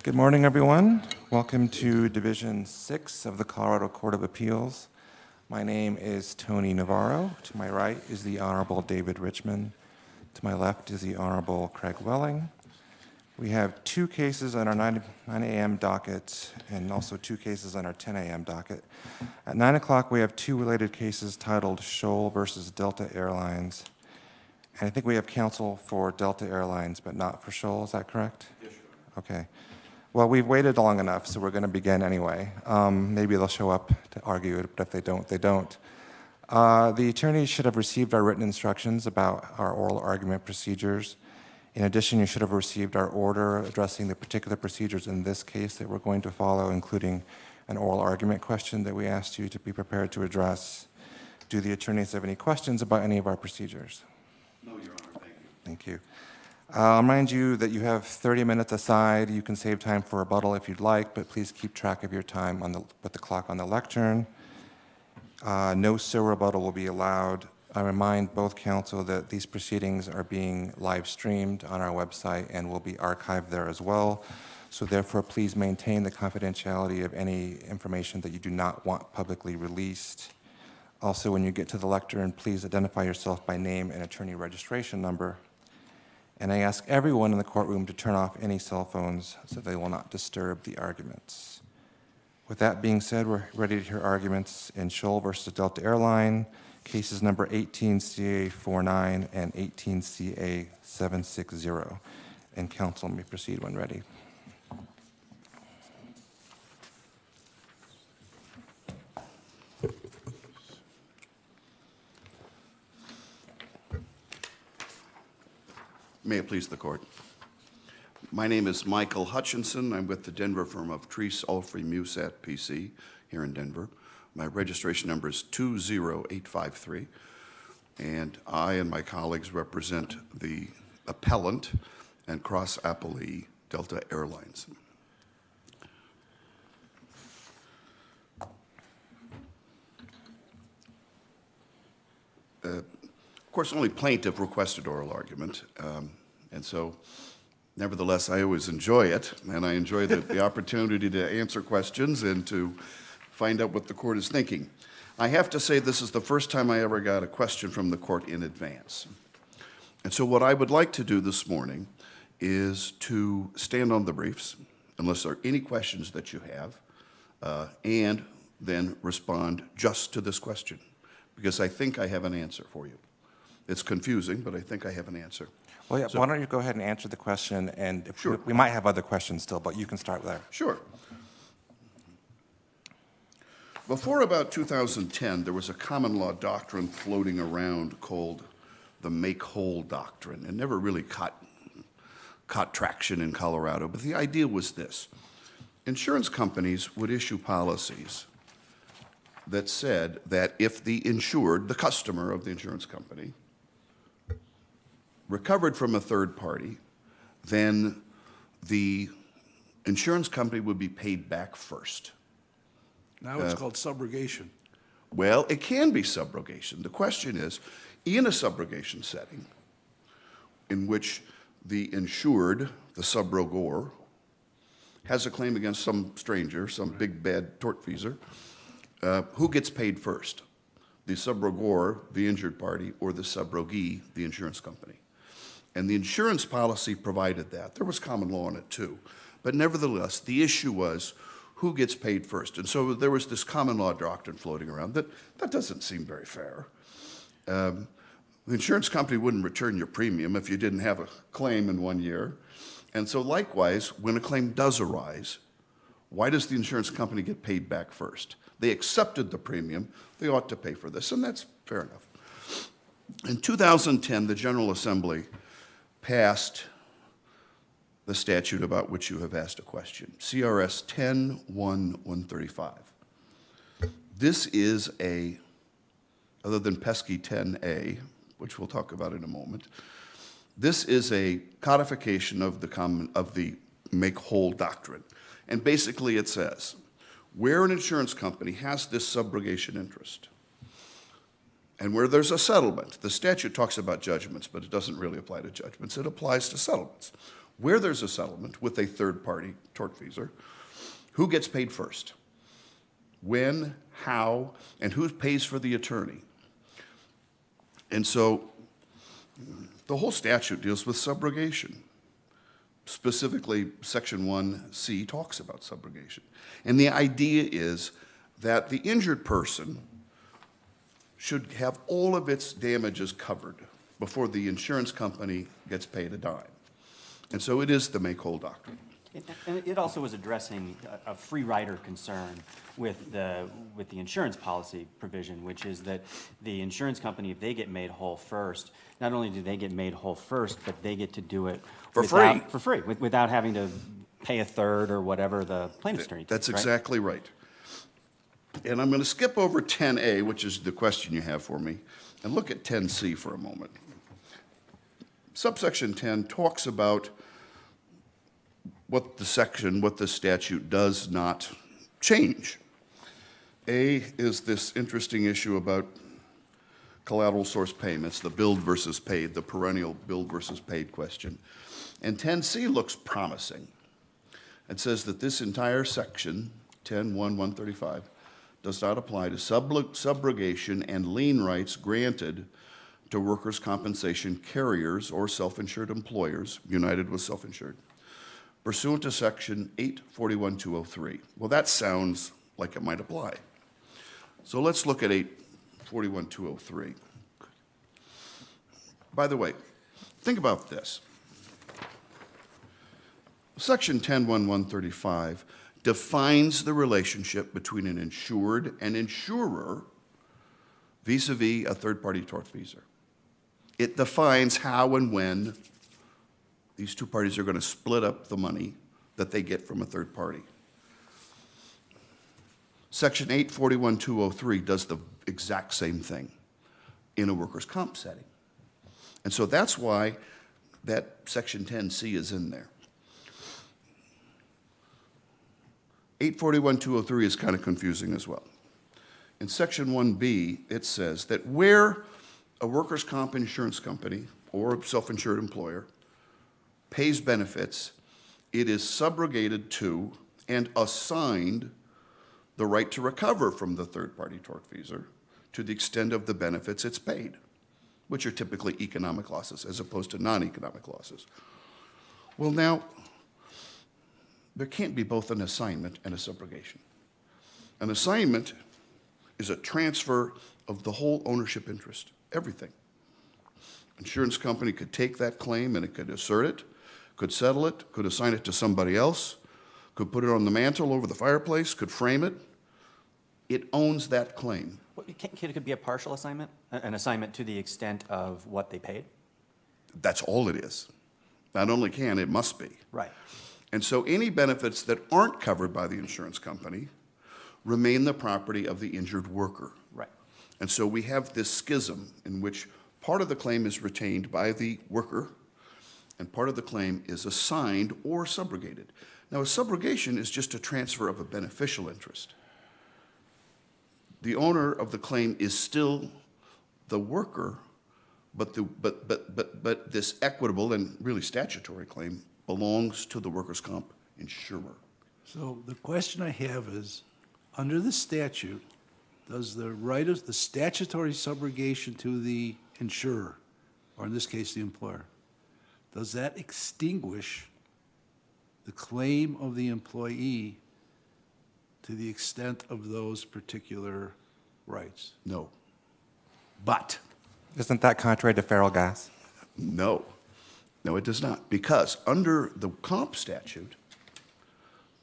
Good morning, everyone. Welcome to Division 6 of the Colorado Court of Appeals. My name is Tony Navarro. To my right is the Honorable David Richmond. To my left is the Honorable Craig Welling. We have two cases on our 9 a.m. docket and also two cases on our 10 a.m. docket. At 9 o'clock, we have two related cases titled Scholl versus Delta Airlines. And I think we have counsel for Delta Airlines, but not for Scholl. Is that correct? Yes, sir. Okay. Well, we've waited long enough, so we're going to begin anyway. Maybe they'll show up to argue it, but if they don't, they don't. The attorneys should have received our written instructions about our oral argument procedures. In addition, you should have received our order addressing the particular procedures in this case that we're going to follow, including an oral argument question that we asked you to be prepared to address. Do the attorneys have any questions about any of our procedures? No, Your Honor, thank you. Thank you. I'll remind you that you have 30 minutes aside. You can save time for rebuttal if you'd like, but please keep track of your time with the clock on the lectern. No rebuttal will be allowed. I remind both counsel that these proceedings are being live streamed on our website and will be archived there as well. So therefore, please maintain the confidentiality of any information that you do not want publicly released. Also, when you get to the lectern, please identify yourself by name and attorney registration number. And I ask everyone in the courtroom to turn off any cell phones so they will not disturb the arguments. With that being said, we're ready to hear arguments in Scholl versus Delta Airline, cases number 18CA0049 and 18CA0760. And counsel may proceed when ready. May it please the court. My name is Michael Hutchinson. I'm with the Denver firm of Treese, Alfrey, Musat, PC, here in Denver. My registration number is 20853, and I and my colleagues represent the appellant and cross-appellee Delta Airlines. Of course, only plaintiff requested oral argument, and so nevertheless, I always enjoy it, and I enjoy the opportunity to answer questions and to find out what the court is thinking. I have to say this is the first time I ever got a question from the court in advance. And so what I would like to do this morning is to stand on the briefs, unless there are any questions that you have, and then respond just to this question, because I think I have an answer for you. It's confusing, but I think I have an answer. Well, yeah, so, why don't you go ahead and answer the question, and if sure. we might have other questions still, but you can start there. Sure. Before about 2010, there was a common law doctrine floating around called the make-whole doctrine. It never really caught traction in Colorado, but the idea was this. Insurance companies would issue policies that said that if the insured, the customer of the insurance company, recovered from a third party, then the insurance company would be paid back first. Now it's called subrogation. Well, it can be subrogation. The question is, in a subrogation setting, in which the insured, the subrogor, has a claim against some stranger, some big bad tortfeasor, who gets paid first? The subrogor, the injured party, or the subrogee, the insurance company? And the insurance policy provided that. There was common law in it too. But nevertheless, the issue was who gets paid first. And so there was this common law doctrine floating around that doesn't seem very fair. The insurance company wouldn't return your premium if you didn't have a claim in 1 year. And so likewise, when a claim does arise, why does the insurance company get paid back first? They accepted the premium, they ought to pay for this, and that's fair enough. In 2010, the General Assembly passed the statute about which you have asked a question, CRS 10-1-135. This is other than pesky 10A, which we'll talk about in a moment, this is a codification of the make-whole doctrine. And basically it says, where an insurance company has this subrogation interest, and where there's a settlement, the statute talks about judgments, but it doesn't really apply to judgments, it applies to settlements. where there's a settlement with a third-party tortfeasor, who gets paid first? When, how, and who pays for the attorney? And so the whole statute deals with subrogation. Specifically, Section 1C talks about subrogation. And the idea is that the injured person should have all of its damages covered before the insurance company gets paid a dime. And so it is the make-whole doctrine. And it also was addressing a free rider concern with the insurance policy provision, which is that the insurance company, if they get made whole first, not only do they get made whole first, but they get to do it For free, without having to pay a third or whatever the plaintiff's attorney takes, That's right? exactly right. And I'm going to skip over 10A, which is the question you have for me, and look at 10C for a moment. Subsection 10 talks about what the statute does not change. A is this interesting issue about collateral source payments, the billed versus paid, the perennial billed versus paid question. And 10C looks promising. It says that this entire section, 10(1)(135), does not apply to subrogation and lien rights granted to workers' compensation carriers or self-insured employers, united with self-insured, pursuant to Section 841-203. Well, that sounds like it might apply. So let's look at 841-203. By the way, think about this. Section 10(1)(135) defines the relationship between an insured and insurer vis-a-vis a third-party tortfeasor. It defines how and when these two parties are going to split up the money that they get from a third party. Section 841-203 does the exact same thing in a workers' comp setting. And so that's why that Section 10C is in there. 841-203 is kind of confusing as well. In Section 1B, it says that where a workers' comp insurance company or a self-insured employer pays benefits, it is subrogated to and assigned the right to recover from the third-party tortfeasor to the extent of the benefits it's paid, which are typically economic losses as opposed to non-economic losses. Well, now, there can't be both an assignment and a subrogation. An assignment is a transfer of the whole ownership interest, everything. Insurance company could take that claim and it could assert it, could settle it, could assign it to somebody else, could put it on the mantle over the fireplace, could frame it. It owns that claim. It could be a partial assignment, an assignment to the extent of what they paid? That's all it is. Not only can, it must be. Right. And so any benefits that aren't covered by the insurance company remain the property of the injured worker. Right. And so we have this schism in which part of the claim is retained by the worker and part of the claim is assigned or subrogated. Now, a subrogation is just a transfer of a beneficial interest. The owner of the claim is still the worker, but this equitable and really statutory claim belongs to the workers' comp insurer. So the question I have is, under the statute, does the right of the statutory subrogation to the insurer, or in this case, the employer, does that extinguish the claim of the employee to the extent of those particular rights? No. But Isn't that contrary to feral gas? no. No, it does not. Because under the comp statute,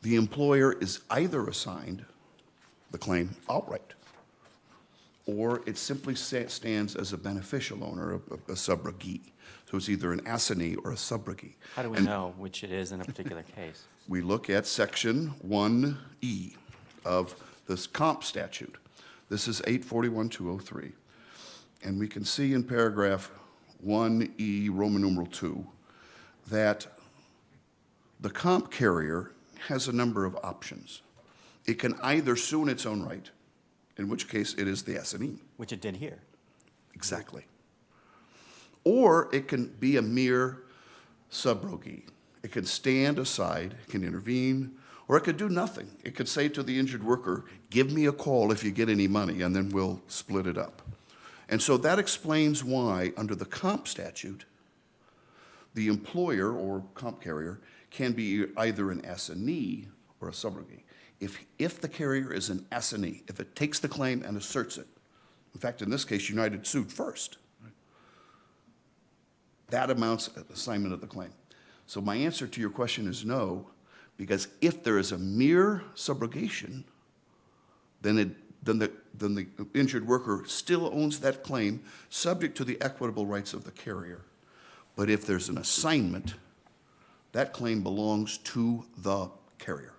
the employer is either assigned the claim outright, or it simply stands as a beneficial owner, a subrogee. So it's either an assignee or a subrogee. How do we know which it is in a particular case? We look at Section 1E of this comp statute. This is 841-203. And we can see in paragraph 1E, Roman numeral 2, that the comp carrier has a number of options. It can either sue in its own right, in which case it is the assignee. Which it did here. Exactly. Or it can be a mere subrogee, It can stand aside, it can intervene, or it could do nothing. It could say to the injured worker, give me a call if you get any money, and then we'll split it up. And so that explains why, under the comp statute, the employer or comp carrier can be either an assignee or a subrogate. If the carrier is an assignee, if it takes the claim and asserts it, in fact, in this case, United sued first, that amounts to assignment of the claim. So my answer to your question is no, because if there is a mere subrogation, then the injured worker still owns that claim, subject to the equitable rights of the carrier. But if there's an assignment, that claim belongs to the carrier.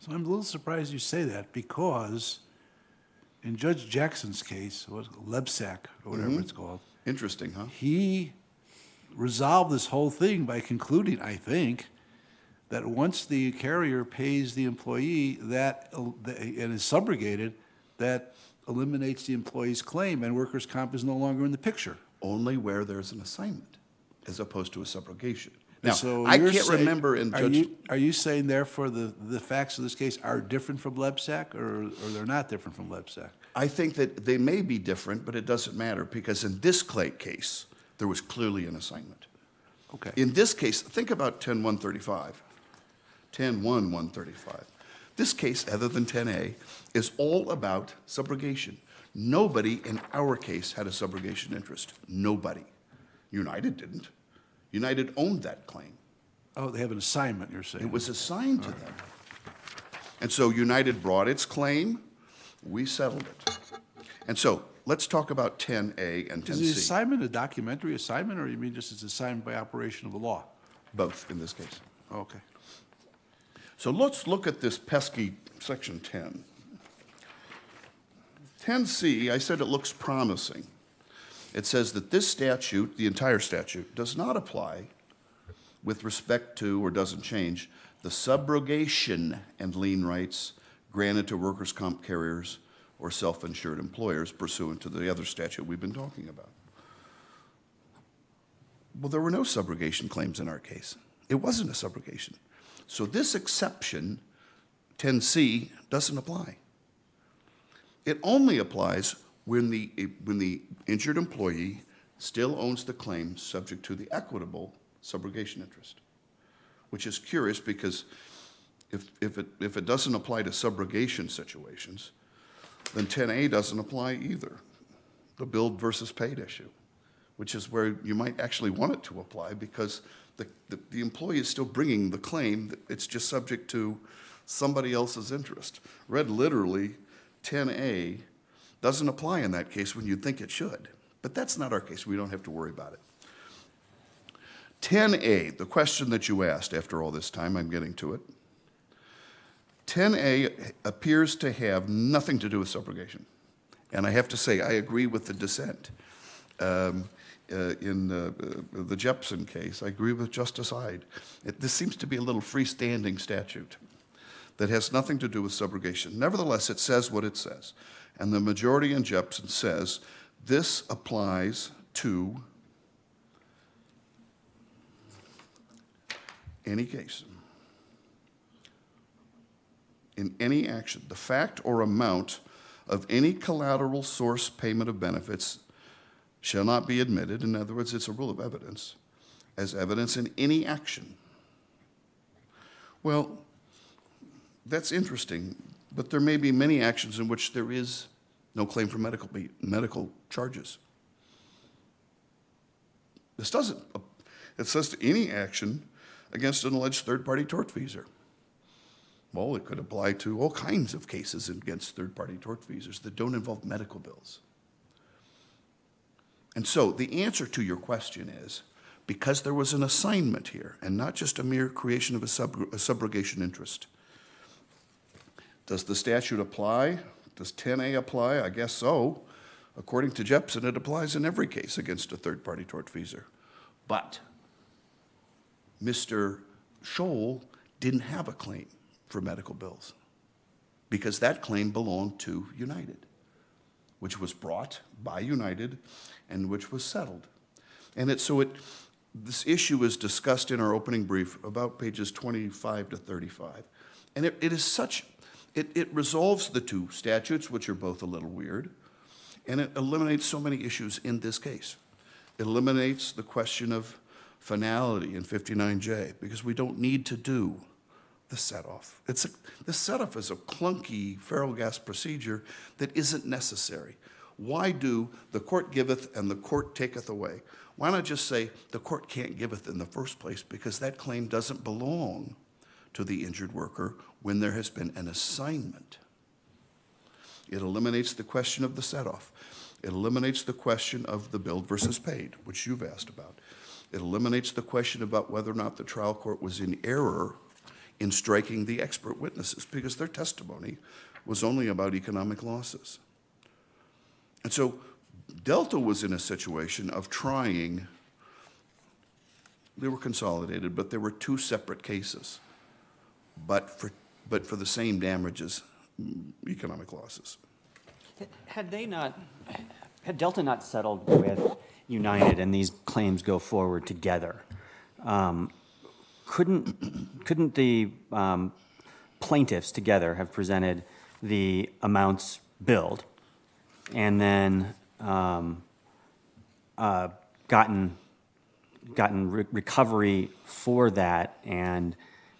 So I'm a little surprised you say that, because in Judge Jackson's case, Lebsack, or whatever it's called, Interesting, huh? he resolved this whole thing by concluding, I think, that once the carrier pays the employee that and is subrogated, that eliminates the employee's claim, and workers' comp is no longer in the picture. Only where there's an assignment, as opposed to a subrogation. Now, So I you're can't saying- remember in Judge... Are you saying therefore the facts of this case are different from Lebsack, or they're not different from Lebsack? I think that they may be different, but it doesn't matter, because in this case, there was clearly an assignment. Okay. In this case, think about 10-135, 10-1-135. This case, other than 10A, is all about subrogation. Nobody in our case had a subrogation interest. Nobody. United didn't. United owned that claim. Oh, they have an assignment, you're saying? It was assigned to them. And so United brought its claim, we settled it. And so let's talk about 10A and 10C. Is the assignment a documentary assignment, or you mean just it's assigned by operation of the law? Both in this case. Okay. So let's look at this pesky section 10. 10C, I said it looks promising. It says that this statute, the entire statute, does not apply with respect to, or doesn't change, the subrogation and lien rights granted to workers' comp carriers or self-insured employers pursuant to the other statute we've been talking about. Well, there were no subrogation claims in our case. It wasn't a subrogation. So this exception, 10C, doesn't apply. It only applies when the injured employee still owns the claim subject to the equitable subrogation interest, which is curious because if it doesn't apply to subrogation situations, then 10A doesn't apply either, the billed versus paid issue, which is where you might actually want it to apply because the employee is still bringing the claim, it's just subject to somebody else's interest. Read literally, 10A doesn't apply in that case when you'd think it should. But that's not our case. We don't have to worry about it. 10A, the question that you asked after all this time, I'm getting to it. 10A appears to have nothing to do with subrogation. And I have to say, I agree with the dissent. In the Jepson case, I agree with Justice Hyde. This seems to be a little freestanding statute that has nothing to do with subrogation. Nevertheless, it says what it says. And the majority in Jepson says this applies to any case, in any action, the fact or amount of any collateral source payment of benefits shall not be admitted, in other words, it's a rule of evidence, as evidence in any action. Well, that's interesting, but there may be many actions in which there is no claim for medical charges. This doesn't. It says to any action against an alleged third-party tortfeasor. Well, it could apply to all kinds of cases against third-party tortfeasors that don't involve medical bills. And so the answer to your question is, because there was an assignment here, and not just a mere creation of a subrogation interest, does the statute apply? Does 10A apply? I guess so. According to Jepson, it applies in every case against a third-party tortfeasor. But Mr. Scholl didn't have a claim for medical bills because that claim belonged to United, which was brought by United and which was settled. And so This issue is discussed in our opening brief about pages 25 to 35. And it is such, it resolves the two statutes, which are both a little weird, and it eliminates so many issues in this case. It eliminates the question of finality in 59J, because we don't need to do the set-off. The set-off is a clunky feral gas procedure that isn't necessary. Why do the court giveth and the court taketh away? Why not just say the court can't giveth in the first place, because that claim doesn't belong to the injured worker when there has been an assignment? It eliminates the question of the set-off. It eliminates the question of the billed versus paid, which you've asked about. It eliminates the question about whether or not the trial court was in error in striking the expert witnesses, because their testimony was only about economic losses. And so Delta was in a situation of trying, they were consolidated, but there were two separate cases, but for the same damages, economic losses. Had Delta not settled with United and these claims go forward together, couldn't the plaintiffs together have presented the amounts billed and then gotten recovery for that,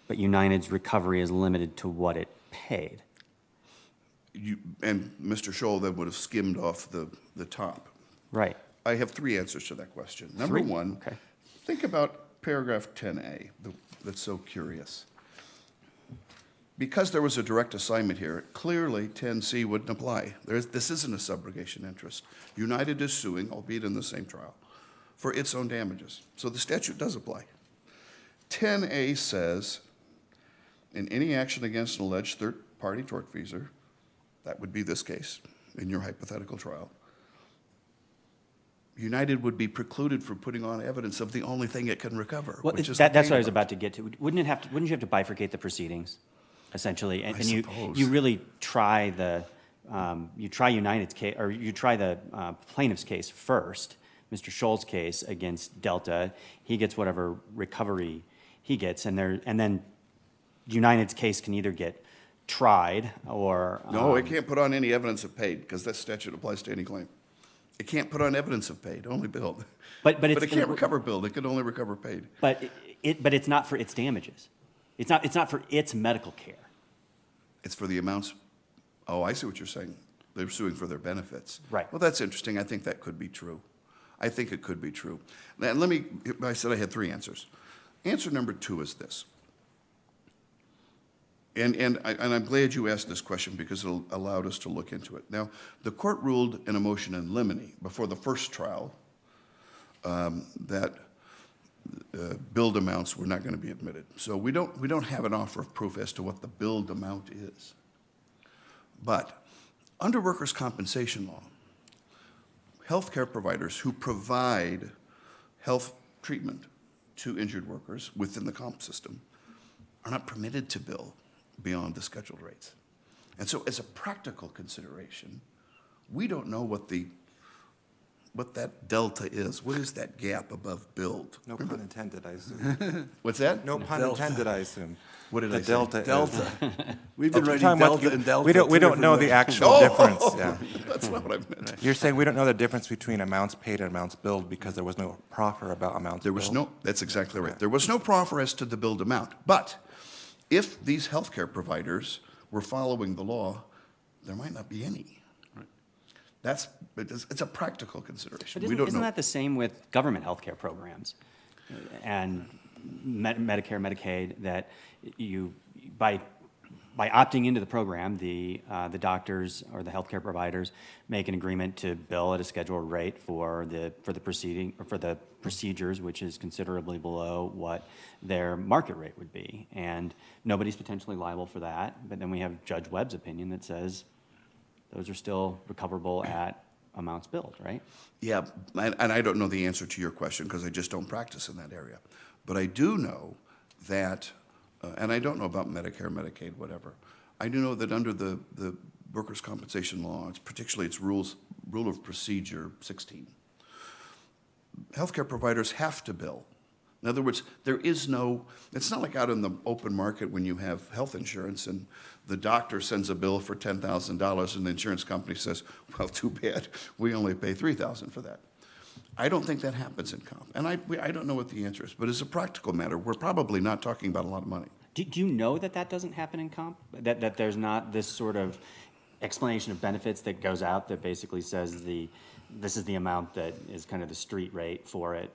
but United's recovery is limited to what it paid? And Mr. Scholl then would have skimmed off the top. Right. I have three answers to that question. Number one, Okay. think about paragraph 10A, that's so curious. Because there was a direct assignment here, clearly 10C wouldn't apply. This isn't a subrogation interest. United is suing, albeit in the same trial, for its own damages. So the statute does apply. 10A says, in any action against an alleged third-party tortfeasor, that would be this case in your hypothetical trial, United would be precluded from putting on evidence of the only thing it can recover, Well, which is that's the what I was payment. about to get to. Wouldn't you have to bifurcate the proceedings, essentially? And suppose. you really try United's case, or you try the plaintiff's case first, Mr. Scholl's case against Delta. He gets whatever recovery he gets, and then United's case can either get tried or No, it can't put on any evidence of paid, because that statute applies to any claim. It can't put on evidence of paid, only billed. But it can't recover billed, it can only recover paid. But it's not for its damages. It's not for its medical care. It's for the amounts, oh, I see what you're saying. They're suing for their benefits. Right. Well, that's interesting. I think that could be true. I think it could be true. And I said I had three answers. Answer number two is this. And I'm glad you asked this question, because it allowed us to look into it. Now, the court ruled in a motion in limine before the first trial that billed amounts were not going to be admitted. So we don't have an offer of proof as to what the billed amount is. But under workers' compensation law, healthcare providers who provide health treatment to injured workers within the comp system are not permitted to bill beyond the scheduled rates. And so as a practical consideration, we don't know what that delta is. What is that gap above billed? No pun intended, I assume. What's that? No pun intended, I assume. What did The I say? delta. Delta. We've been You're writing talking about delta and delta. We don't two know the different ways. actual difference, yeah. That's not what I meant. You're saying we don't know the difference between amounts paid and amounts billed because there was no proffer about amounts There billed? was no, that's exactly right. There was no proffer as to the billed amount. But if these healthcare providers were following the law, there might not be any. It's a practical consideration. But We don't isn't know. that the same with government healthcare programs and Medicare, Medicaid, that you, by opting into the program, the doctors or the healthcare providers make an agreement to bill at a scheduled rate for the procedures, which is considerably below what their market rate would be, and nobody's potentially liable for that. But then we have Judge Webb's opinion that says those are still recoverable at amounts billed, right? Yeah, and I don't know the answer to your question because I just don't practice in that area. But I do know that, and I don't know about Medicare, Medicaid, whatever. I do know that under the workers' compensation law, particularly its rule of procedure 16, healthcare providers have to bill In other words, there is no, it's not like out in the open market when you have health insurance and the doctor sends a bill for $10,000 and the insurance company says, well, too bad, we only pay $3,000 for that. I don't think that happens in comp. And I don't know what the answer is, but as a practical matter, we're probably not talking about a lot of money. Do you know that that doesn't happen in comp? That there's not this sort of explanation of benefits that goes out that basically says this is the amount that is kind of the street rate for it,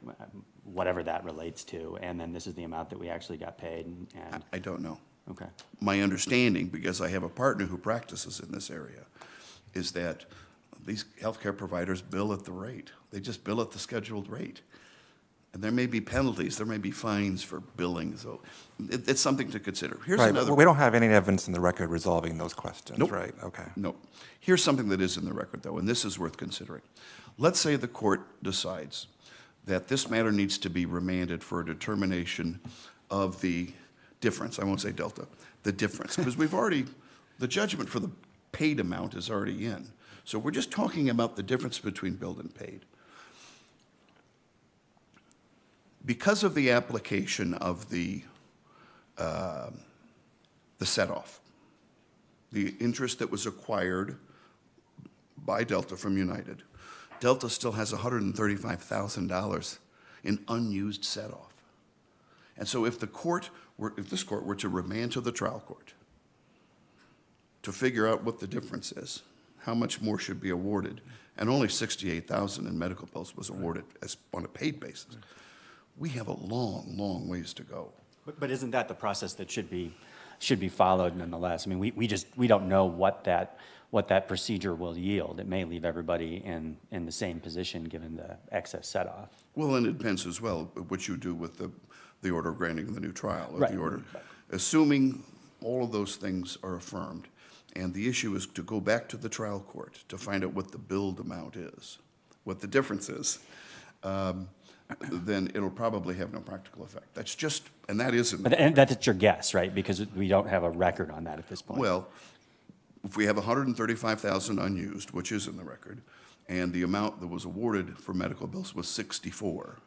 whatever that relates to, and then this is the amount that we actually got paid? And I don't know. okay. My understanding, because I have a partner who practices in this area, is that these healthcare providers bill at the rate. They just bill at the scheduled rate. And there may be penalties, there may be fines for billing, so it's something to consider. Here's Right, another. but we don't have any evidence in the record resolving those questions, Nope. right? Okay. No. Here's something that is in the record, though, and this is worth considering. Let's say the court decides that this matter needs to be remanded for a determination of the difference. I won't say delta, the difference, because the judgment for the paid amount is already in. So we're just talking about the difference between billed and paid. Because of the application of the set-off, the interest that was acquired by Delta from United, Delta still has $135,000 in unused set-off. And so if this court were to remand to the trial court to figure out what the difference is, how much more should be awarded, and only $68,000 in medical bills was awarded as on a paid basis, we have a long, long ways to go. But isn't that the process that should be followed nonetheless? I mean, we don't know what that procedure will yield. It may leave everybody in the same position given the excess set-off. Well, and it depends as well what you do with the order granting the new trial, or Right. the order. Assuming all of those things are affirmed, and the issue is to go back to the trial court to find out what the billed amount is, what the difference is, then it'll probably have no practical effect. That's just, and that isn't. And that's your guess, right? Because we don't have a record on that at this point. Well, if we have $135,000 unused, which is in the record, and the amount that was awarded for medical bills was 64,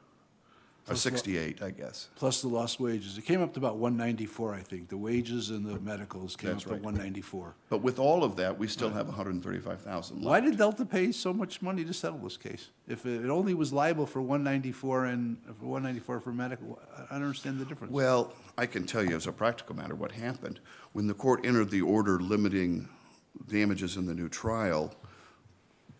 or 68, I guess. Plus the lost wages. It came up to about 194, I think. The wages and the medicals came That's up to right. 194. But with all of that, we still have $135,000 Why left. did Delta pay so much money to settle this case? If it only was liable for 194 and for 194 for medical, I don't understand the difference. Well, I can tell you as a practical matter what happened. When the court entered the order limiting damages in the new trial,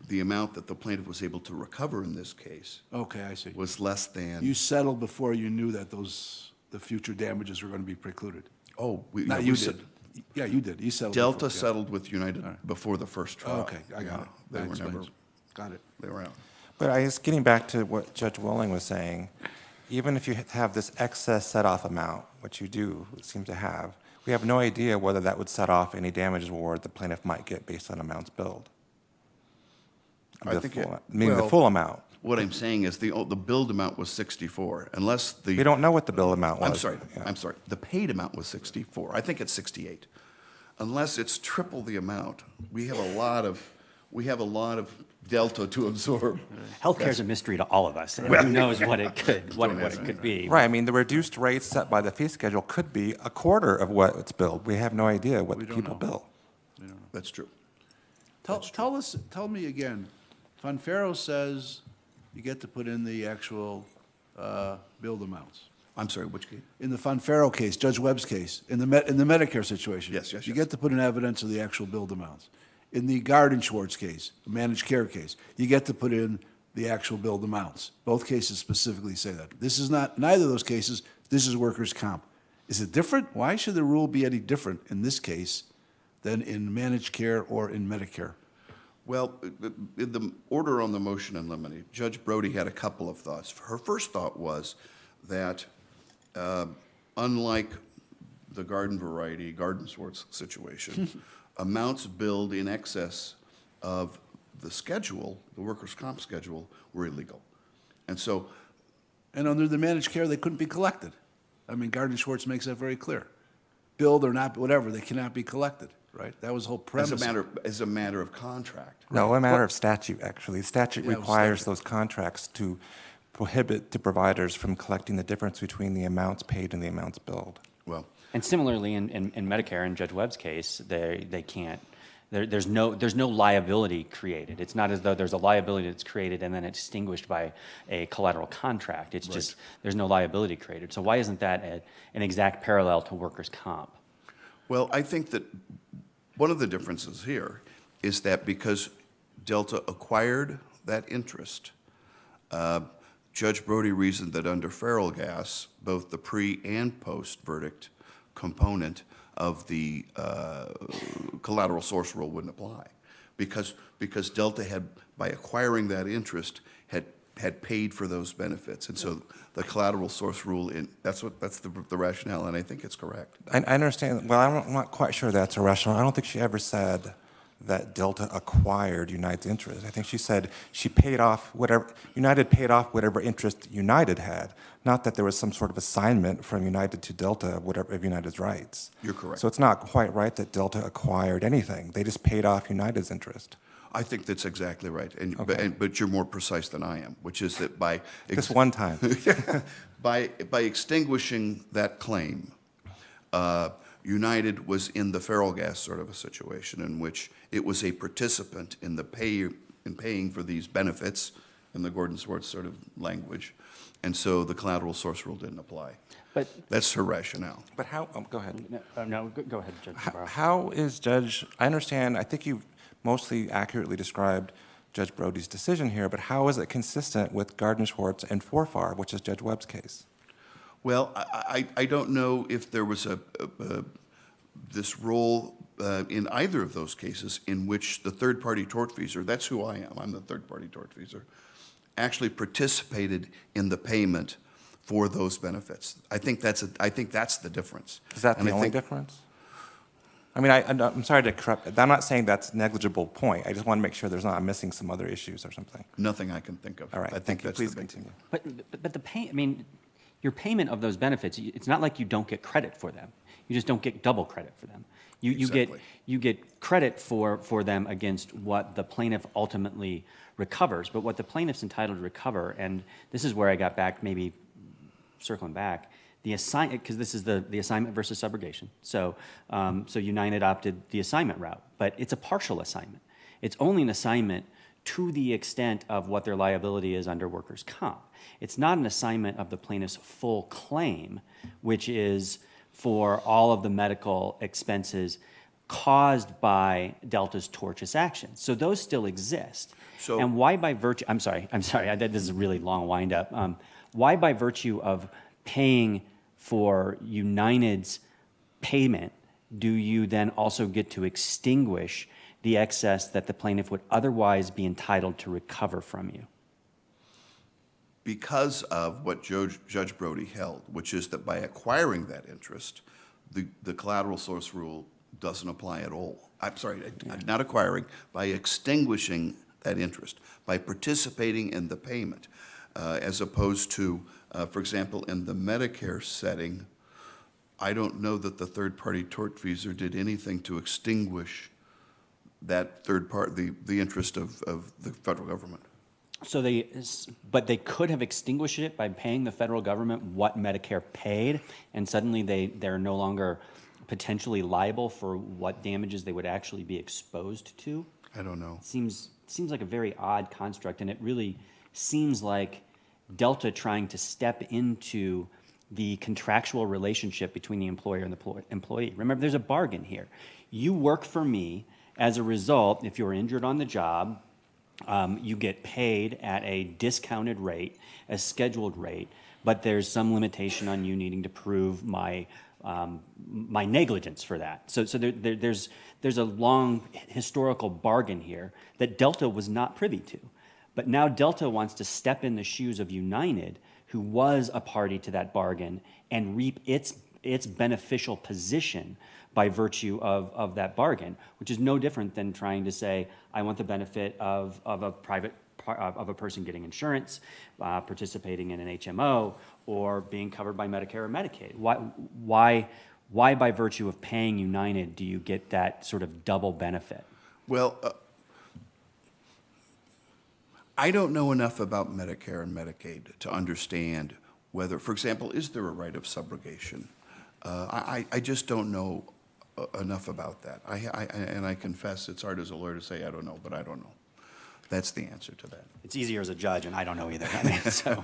the amount that the plaintiff was able to recover in this case Okay, I see. was less than. You settled before you knew that the future damages were going to be precluded. Oh, Not we you did. Yeah, you did. You settled. Delta before, yeah. settled with United before the first trial. Oh, okay, I got it. They That were never, explains. Got it. they were out. But I guess getting back to what Judge Willing was saying, even if you have this excess set-off amount, which you do seem to have, we have no idea whether that would set off any damages award the plaintiff might get based on amounts billed. I think it- Meaning the well, full amount. What I'm saying is the billed amount was 64, unless the. We don't know what the bill amount was. I'm sorry. The paid amount was 64. I think it's 68. Unless it's triple the amount, we have a lot of delta to absorb. Healthcare's a mystery to all of us, and who knows what it could be. Right, I mean, the reduced rates set by the fee schedule could be a quarter of what it's billed. We have no idea what people bill. That's true. Tell me again, Fonfero says you get to put in the actual billed amounts. I'm sorry, which case? In the Fonfero case, Judge Webb's case, in the Medicare situation. Yes, yes, You yes. get to put in evidence of the actual billed amounts. In the Garden Schwartz case, the managed care case, you get to put in the actual billed amounts. Both cases specifically say that. This is not, neither of those cases, this is workers' comp. Is it different? Why should the rule be any different in this case than in managed care or in Medicare? Well, in the order on the motion in limine, Judge Brody had a couple of thoughts. Her first thought was that unlike the garden variety, Garden Schwartz situation, amounts billed in excess of the schedule, the workers' comp schedule, were illegal. And so, And under the managed care, they couldn't be collected. I mean, Garden Schwartz makes that very clear. Billed or not, whatever, they cannot be collected, right? That was the whole premise. as a matter of contract. No, a matter of statute, actually. Statute Yeah, it was requires statute. those contracts to prohibit the providers from collecting the difference between the amounts paid and the amounts billed. Well, And similarly, in Medicare, in Judge Webb's case, they can't. There's no liability created. It's not as though there's a liability that's created and then it's extinguished by a collateral contract. It's just there's no liability created. So why isn't that an exact parallel to workers' comp? well, I think that one of the differences here is that because Delta acquired that interest, Judge Brody reasoned that under feral gas, both the pre and post verdict component of the collateral source rule wouldn't apply, because Delta had, by acquiring that interest, had paid for those benefits, and so the collateral source rule, that's the rationale, and I think it's correct. I understand. Well, I'm not quite sure that's a rationale. I don't think she ever said that Delta acquired United's interest. I think she said she paid off whatever, United paid off whatever interest United had, not that there was some sort of assignment from United to Delta of whatever of United's rights. You're correct. So it's not quite right that Delta acquired anything. They just paid off United's interest. I think that's exactly right, Okay. but you're more precise than I am, which is that by Just one time. by extinguishing that claim, United was in the feral gas sort of a situation in which it was a participant in paying for these benefits, in the Gordon Swartz sort of language, and so the collateral source rule didn't apply. But That's her rationale. But how, go ahead. Go ahead, Judge Navarro. How is Judge, I understand, I think you've mostly accurately described Judge Brody's decision here, but how is it consistent with Gardner Schwartz and Forfar, which is Judge Webb's case? Well, I don't know if there was this role in either of those cases in which the third-party tortfeasor, that's who I am, I'm the third-party tortfeasor, actually participated in the payment for those benefits. I think that's the difference. Is that And the I only think- difference? I mean, I'm sorry to corrupt, I'm not saying that's a negligible point. I just want to make sure I'm missing some other issues or something. Nothing I can think of. All right, I think thank you. that's Please the big continue. But the pay, I mean, your payment of those benefits, it's not like you don't get credit for them. You just don't get double credit for them. Exactly. You get credit for them against what the plaintiff ultimately recovers, but what the plaintiff's entitled to recover, and this is where I got back, maybe circling back, because this is the assignment versus subrogation. So United opted the assignment route, but it's a partial assignment. It's only an assignment to the extent of what their liability is under workers' comp. It's not an assignment of the plaintiff's full claim, which is for all of the medical expenses caused by Delta's tortious actions. So those still exist. So- and why by virtue, I'm sorry, this is a really long wind-up. Why by virtue of paying for United's payment do you then also get to extinguish the excess that the plaintiff would otherwise be entitled to recover from you? Because of what Judge Brody held, which is that by acquiring that interest, the collateral source rule doesn't apply at all. I'm sorry, not acquiring, by extinguishing that interest, by participating in the payment, as opposed to, for example, in the Medicare setting, I don't know that the third-party tortfeasor did anything to extinguish that third part, the interest of the federal government. But they could have extinguished it by paying the federal government what Medicare paid, and suddenly they're no longer potentially liable for what damages they would actually be exposed to? I don't know. Seems like a very odd construct, and it really seems like Delta trying to step into the contractual relationship between the employer and the employee. Remember, there's a bargain here. You work for me. As a result, if you're injured on the job, you get paid at a discounted rate, a scheduled rate, but there's some limitation on you needing to prove my negligence for that. So there's a long historical bargain here that Delta was not privy to. But now Delta wants to step in the shoes of United, who was a party to that bargain, and reap its beneficial position by virtue of that bargain, which is no different than trying to say, I want the benefit of a person getting insurance, participating in an HMO, or being covered by Medicare or Medicaid. Why by virtue of paying United do you get that sort of double benefit? Well, I don't know enough about Medicare and Medicaid to understand whether, for example, is there a right of subrogation? I just don't know enough about that. And I confess it's hard as a lawyer to say I don't know, but I don't know. That's the answer to that. It's easier as a judge, and I don't know either. I mean, so.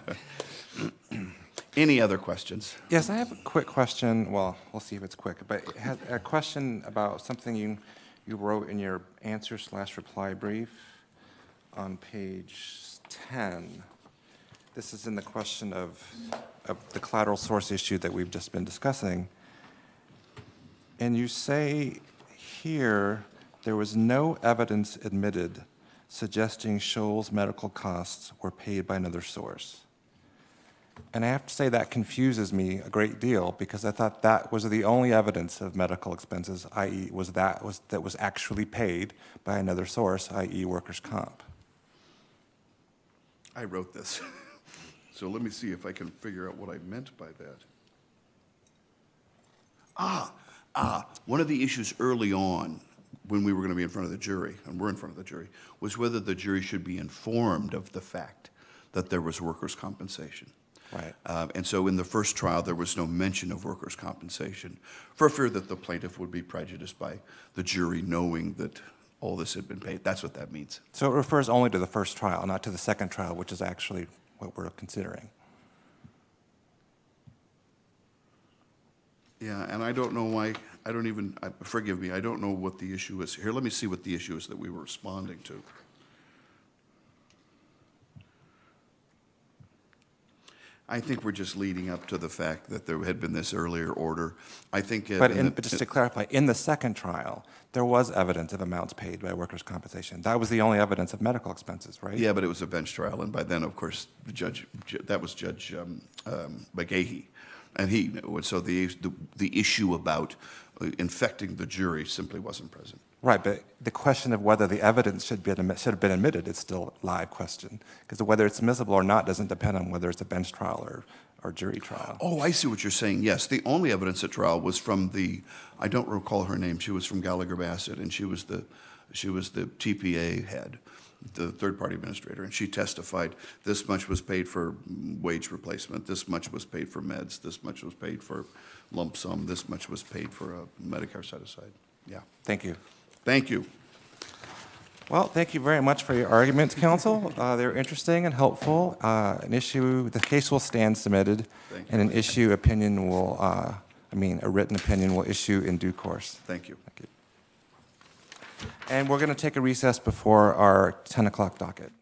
Any other questions? Yes, I have a quick question. Well, we'll see if it's quick, but it has a question about something you wrote in your answer/reply brief on page 10. This is in the question of the collateral source issue that we've just been discussing. And you say here there was no evidence admitted suggesting Scholl's medical costs were paid by another source. And I have to say that confuses me a great deal because I thought that was the only evidence of medical expenses, i.e. that was actually paid by another source, i.e. workers' comp. I wrote this. So let me see if I can figure out what I meant by that. One of the issues early on when we were going to be in front of the jury, and we're in front of the jury, was whether the jury should be informed of the fact that there was workers' compensation. Right. And so in the first trial, there was no mention of workers' compensation for fear that the plaintiff would be prejudiced by the jury knowing that all this had been paid. That's what that means. So it refers only to the first trial, not to the second trial, which is actually what we're considering. Yeah, and I don't know why, forgive me, I don't know what the issue is. Here, let me see what the issue is that we were responding to. I think we're just leading up to the fact that there had been this earlier order. I think. But just to clarify, in the second trial, there was evidence of amounts paid by workers' compensation. That was the only evidence of medical expenses, right? Yeah, but it was a bench trial, and by then, of course, that was Judge McGahey, and he knew. And so the issue about infecting the jury simply wasn't present. Right, but the question of whether the evidence should have been admitted is still a live question, because whether it's admissible or not doesn't depend on whether it's a bench trial or jury trial. Oh, I see what you're saying. Yes, the only evidence at trial was from I don't recall her name. She was from Gallagher Bassett, and she was the TPA head, the third-party administrator, and she testified this much was paid for wage replacement, this much was paid for meds, this much was paid for lump sum, this much was paid for a Medicare set-aside. Yeah. Thank you. Thank you. Well, thank you very much for your arguments, counsel. They're interesting and helpful. The case will stand submitted, and an issue opinion will, a written opinion will issue in due course. Thank you. Thank you. And we're going to take a recess before our 10 o'clock docket.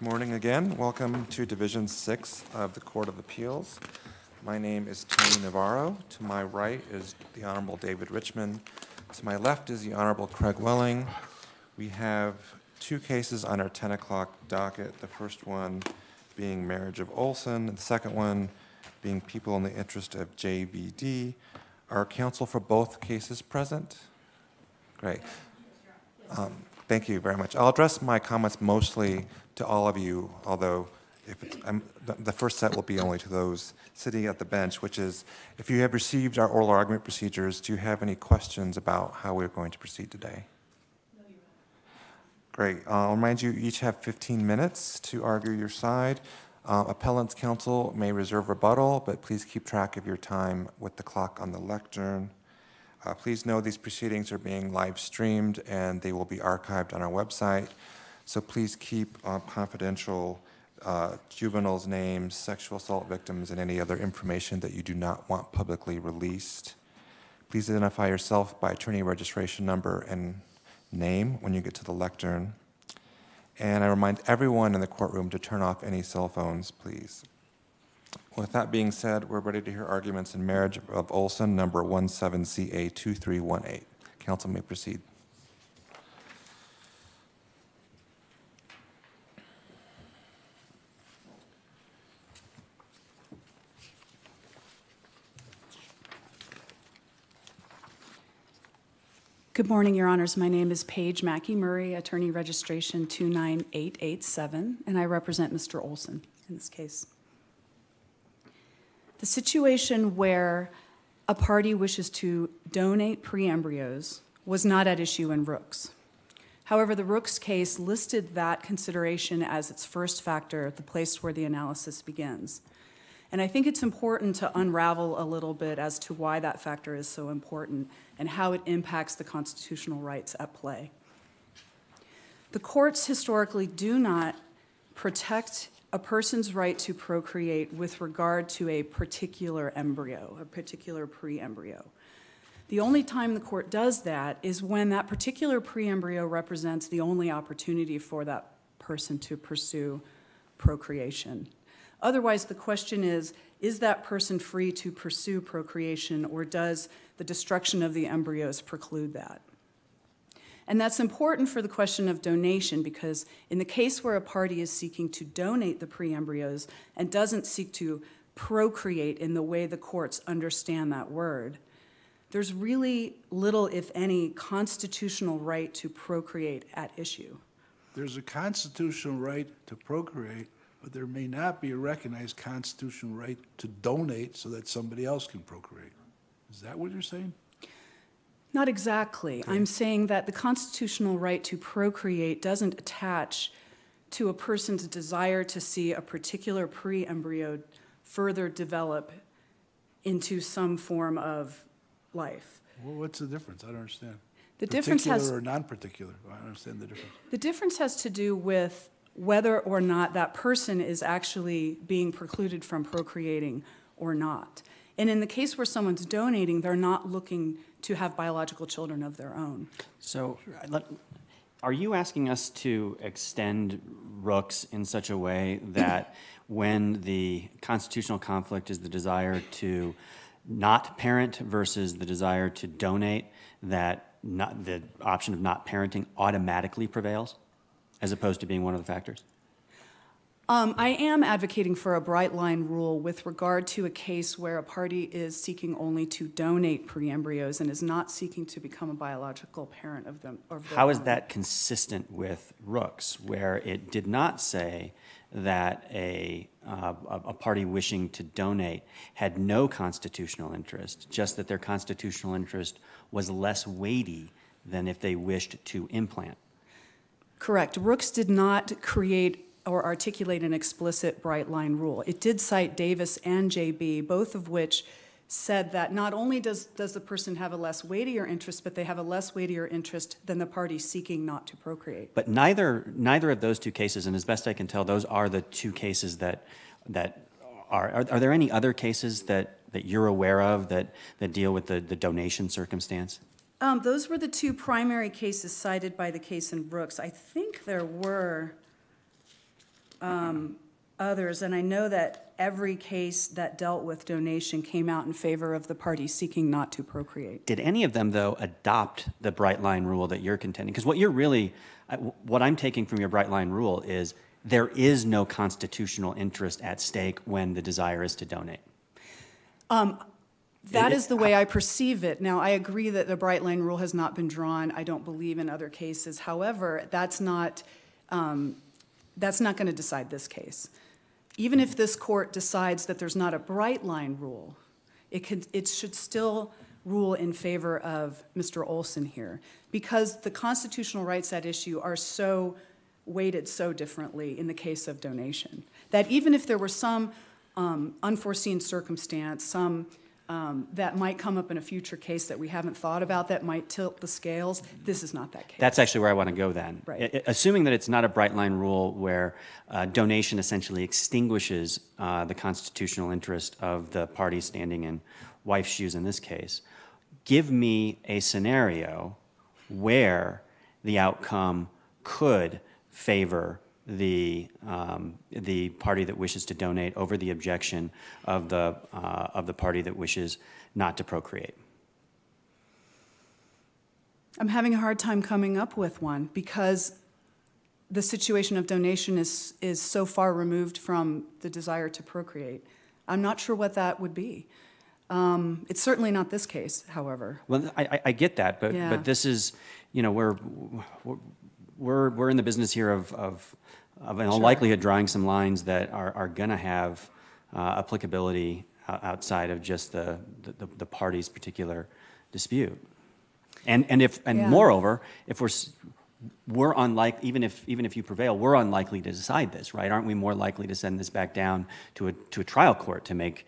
morning again. Welcome to Division 6 of the Court of Appeals. My name is Tony Navarro. To my right is the Honorable David Richmond. To my left is the Honorable Craig Welling. We have two cases on our 10 o'clock docket. The first one being Marriage of Olson, and the second one being People in the Interest of JVD. Are counsel for both cases present? Great. Thank you very much. I'll address my comments mostly to all of you, although the first set will be only to those sitting at the bench, which is, if you have received our oral argument procedures, do you have any questions about how we're going to proceed today? No, you don't. Great. I'll remind you each have 15 minutes to argue your side. Appellant's counsel may reserve rebuttal, but please keep track of your time with the clock on the lectern. Please know these proceedings are being live streamed and they will be archived on our website. So please keep confidential juveniles' names, sexual assault victims, and any other information that you do not want publicly released. Please identify yourself by attorney registration number and name when you get to the lectern. And I remind everyone in the courtroom to turn off any cell phones, please. With that being said, we're ready to hear arguments in Marriage of Olson, number 17CA2318. Counsel may proceed. Good morning, Your Honors. My name is Paige Mackey-Murray, attorney registration 29887, and I represent Mr. Olson in this case. The situation where a party wishes to donate pre-embryos was not at issue in Rooks. However, the Rooks case listed that consideration as its first factor, the place where the analysis begins. And I think it's important to unravel a little bit as to why that factor is so important and how it impacts the constitutional rights at play. The courts historically do not protect a person's right to procreate with regard to a particular embryo, a particular pre-embryo. The only time the court does that is when that particular pre-embryo represents the only opportunity for that person to pursue procreation. Otherwise, the question is that person free to pursue procreation, or does the destruction of the embryos preclude that? And that's important for the question of donation, because in the case where a party is seeking to donate the pre-embryos and doesn't seek to procreate in the way the courts understand that word, there's really little, if any, constitutional right to procreate at issue. There's a constitutional right to procreate, but there may not be a recognized constitutional right to donate so that somebody else can procreate. Is that what you're saying? Not exactly. Okay. I'm saying that the constitutional right to procreate doesn't attach to a person's desire to see a particular pre-embryo further develop into some form of life. Well, what's the difference? I don't understand. The difference has... Particular or non-particular? I don't understand the difference. The difference has to do with whether or not that person is actually being precluded from procreating or not. And in the case where someone's donating, they're not looking to have biological children of their own. So are you asking us to extend Rooks in such a way that when the constitutional conflict is the desire to not parent versus the desire to donate, that the option of not parenting automatically prevails, as opposed to being one of the factors? I am advocating for a bright line rule with regard to a case where a party is seeking only to donate pre-embryos and is not seeking to become a biological parent of them. How is that consistent with Rooks, where it did not say that a party wishing to donate had no constitutional interest, just that their constitutional interest was less weighty than if they wished to implant? Correct. Rooks did not create or articulate an explicit bright line rule. It did cite Davis and JB, both of which said that not only does the person have a less weightier interest, but they have a less weightier interest than the party seeking not to procreate. But neither of those two cases, and as best I can tell, those are the two cases that are there any other cases that you're aware of that deal with the donation circumstance? Those were the two primary cases cited by the case in Rooks. I think there were others, and I know that every case that dealt with donation came out in favor of the party seeking not to procreate. Did any of them, though, adopt the bright line rule that you're contending? Because what I'm taking from your bright line rule is there is no constitutional interest at stake when the desire is to donate. That is the way I perceive it. Now, I agree that the bright line rule has not been drawn. I don't believe in other cases. However, that's not going to decide this case. Even if this court decides that there's not a bright line rule, it should still rule in favor of Mr. Olson here, because the constitutional rights at issue are so weighted so differently in the case of donation, that even if there were some unforeseen circumstance, some that might come up in a future case that we haven't thought about that might tilt the scales, this is not that case. That's actually where I want to go then. Right. Assuming that it's not a bright line rule where donation essentially extinguishes the constitutional interest of the party standing in wife's shoes in this case, give me a scenario where the outcome could favor the party that wishes to donate over the objection of the party that wishes not to procreate. I'm having a hard time coming up with one because the situation of donation is so far removed from the desire to procreate. I'm not sure what that would be. It's certainly not this case, however. Well, I get that, but Yeah. but this is, you know, we're in the business here of in all likelihood drawing some lines that are going to have applicability outside of just the party's particular dispute, and moreover, if we're unlikely, even if you prevail, we're unlikely to decide this, right? Aren't we more likely to send this back down to a trial court to make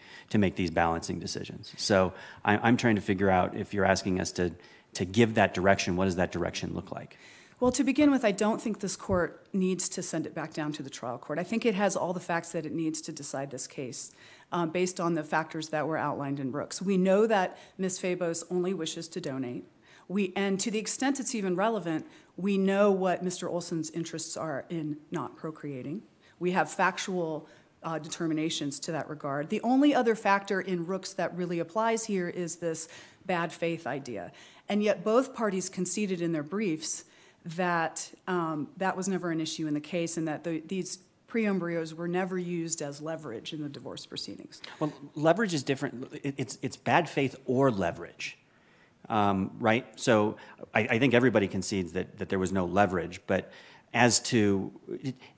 these balancing decisions? So I'm trying to figure out, if you're asking us to give that direction, what does that direction look like? Well, to begin with, I don't think this court needs to send it back down to the trial court. I think it has all the facts that it needs to decide this case based on the factors that were outlined in Brooks. We know that Ms. Fabos only wishes to donate. And to the extent it's even relevant, we know what Mr. Olson's interests are in not procreating. We have factual determinations to that regard. The only other factor in Rooks that really applies here is this bad faith idea. And yet both parties conceded in their briefs that that was never an issue in the case, and that these pre-embryos were never used as leverage in the divorce proceedings. Well, leverage is different. It's bad faith or leverage, right? So I think everybody concedes that there was no leverage, but as to,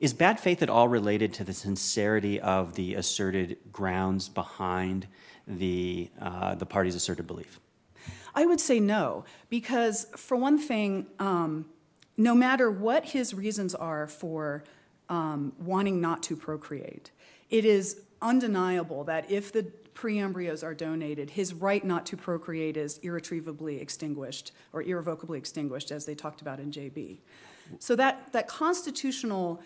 is bad faith at all related to the sincerity of the asserted grounds behind the party's asserted belief? I would say no, because for one thing, no matter what his reasons are for wanting not to procreate, it is undeniable that if the pre-embryos are donated, his right not to procreate is irretrievably extinguished or irrevocably extinguished, as they talked about in JB. So that constitutional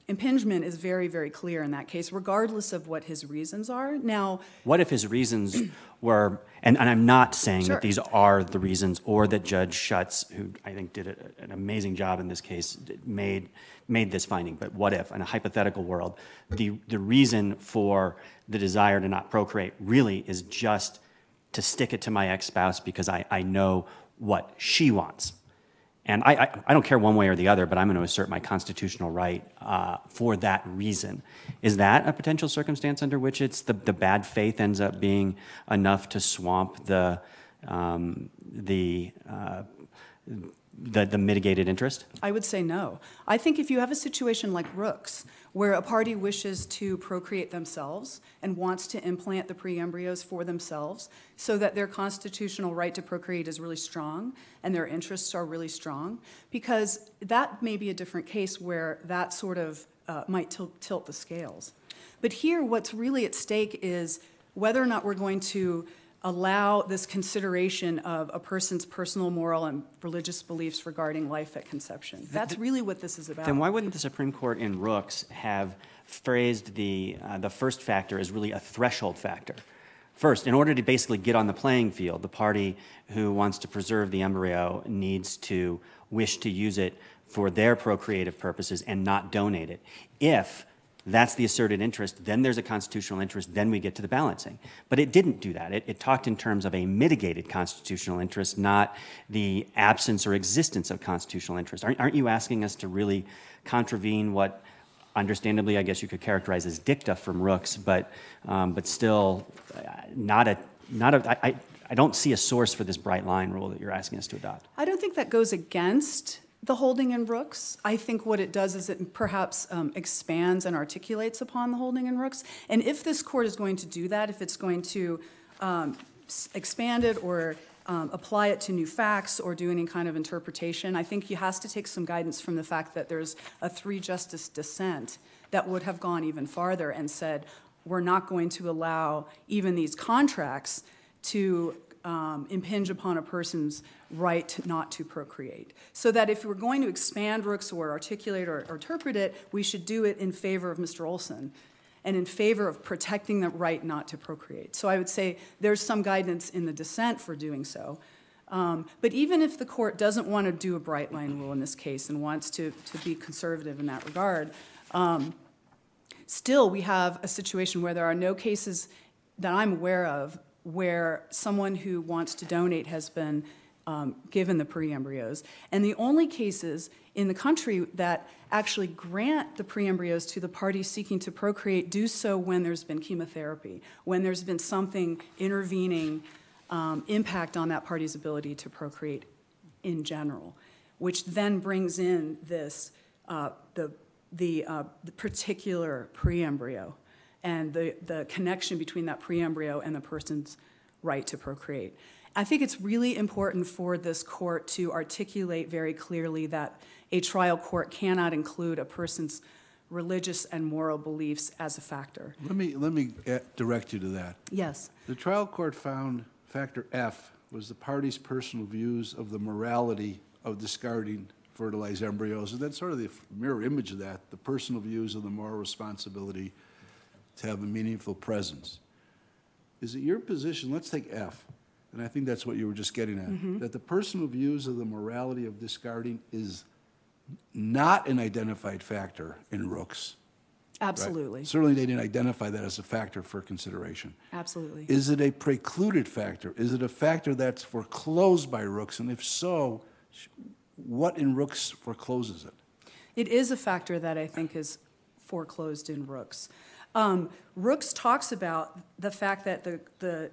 impingement is very, very clear in that case, regardless of what his reasons are. Now, what if his reasons were, and I'm not saying Sure. that these are the reasons, or that Judge Schutz, who I think did an amazing job in this case, made this finding, but what if, in a hypothetical world, the reason for the desire to not procreate really is just to stick it to my ex-spouse because I know what she wants. And I don't care one way or the other, but I'm going to assert my constitutional right for that reason. Is that a potential circumstance under which it's the bad faith ends up being enough to swamp the mitigated interest? I would say no. I think if you have a situation like Rooks, where a party wishes to procreate themselves and wants to implant the pre-embryos for themselves so that their constitutional right to procreate is really strong and their interests are really strong, because that may be a different case where that sort of might tilt the scales. But here, what's really at stake is whether or not we're going to allow this consideration of a person's personal, moral, and religious beliefs regarding life at conception. That's really what this is about. Then why wouldn't the Supreme Court in Rooks have phrased the first factor as really a threshold factor? First, in order to basically get on the playing field, the party who wants to preserve the embryo needs to wish to use it for their procreative purposes and not donate it. If that's the asserted interest, then there's a constitutional interest, then we get to the balancing. But it didn't do that. It talked in terms of a mitigated constitutional interest, not the absence or existence of constitutional interest. Aren't you asking us to really contravene what, understandably, I guess you could characterize as dicta from Rooks, but still I don't see a source for this bright line rule that you're asking us to adopt. I don't think that goes against the holding in Rooks. I think what it does is it perhaps expands and articulates upon the holding in Rooks. And if this court is going to do that, if it's going to expand it or apply it to new facts or do any kind of interpretation, I think he has to take some guidance from the fact that there's a 3-justice dissent that would have gone even farther and said, we're not going to allow even these contracts to impinge upon a person's right not to procreate. So that if we're going to expand Rooks or articulate or interpret it, we should do it in favor of Mr. Olson and in favor of protecting the right not to procreate. So I would say there's some guidance in the dissent for doing so. But even if the court doesn't want to do a bright line rule in this case and wants to be conservative in that regard, still we have a situation where there are no cases that I'm aware of where someone who wants to donate has been given the pre-embryos. And the only cases in the country that actually grant the pre-embryos to the party seeking to procreate do so when there's been chemotherapy, when there's been something intervening impact on that party's ability to procreate in general, which then brings in this, the particular pre-embryo and the connection between that pre-embryo and the person's right to procreate. I think it's really important for this court to articulate very clearly that a trial court cannot include a person's religious and moral beliefs as a factor. Let me direct you to that. Yes. The trial court found factor F was the party's personal views of the morality of discarding fertilized embryos, and that's sort of the mirror image of that, the personal views of the moral responsibility to have a meaningful presence. Is it your position, let's take F, and I think that's what you were just getting at, that the personal views of the morality of discarding is not an identified factor in Rooks? Absolutely. Right? Certainly they didn't identify that as a factor for consideration. Absolutely. Is it a precluded factor? Is it a factor that's foreclosed by Rooks? And if so, what in Rooks forecloses it? It is a factor that I think is foreclosed in Rooks. Rooks talks about the fact that the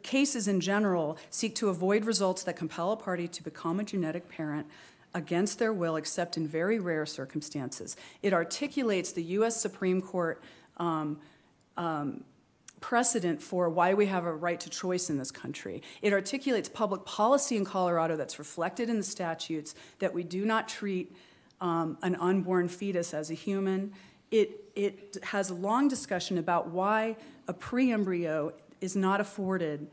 cases in general seek to avoid results that compel a party to become a genetic parent against their will, except in very rare circumstances. It articulates the U.S. Supreme Court precedent for why we have a right to choice in this country. It articulates public policy in Colorado that's reflected in the statutes that we do not treat an unborn fetus as a human. It has a long discussion about why a pre-embryo is not afforded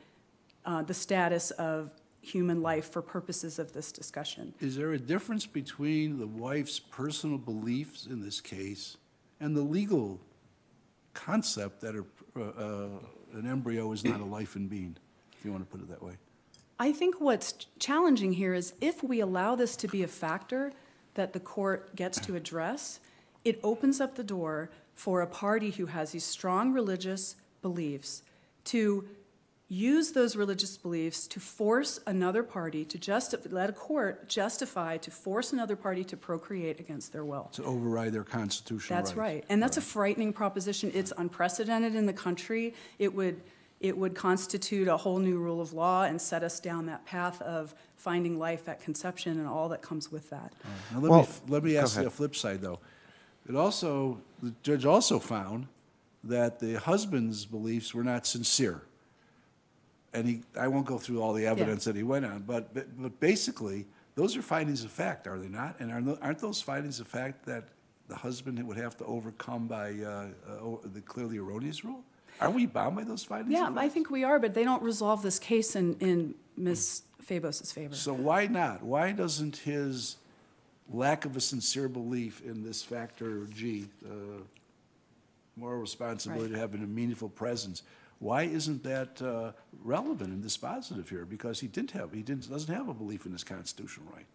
the status of human life for purposes of this discussion. Is there a difference between the wife's personal beliefs in this case and the legal concept that an embryo is not a life and being, if you want to put it that way? I think what's challenging here is if we allow this to be a factor that the court gets to address, it opens up the door for a party who has these strong religious beliefs to use those religious beliefs to force another party to let a court justify to force another party to procreate against their will. To override their constitutional rights. That's right. And that's a frightening proposition. It's unprecedented in the country. It would constitute a whole new rule of law and set us down that path of finding life at conception and all that comes with that. Now let me ask you a flip side, though. The judge also found that the husband's beliefs were not sincere. And I won't go through all the evidence that he went on, but basically, those are findings of fact, are they not? And aren't those findings of fact that the husband would have to overcome by the clearly erroneous rule? Are we bound by those findings? Yeah, I think we are, but they don't resolve this case in Ms. Fabos' favor. So why not? Why doesn't his lack of a sincere belief in this factor G, moral responsibility to having a meaningful presence, why isn't that relevant and dispositive here? Because he doesn't have a belief in his constitutional right.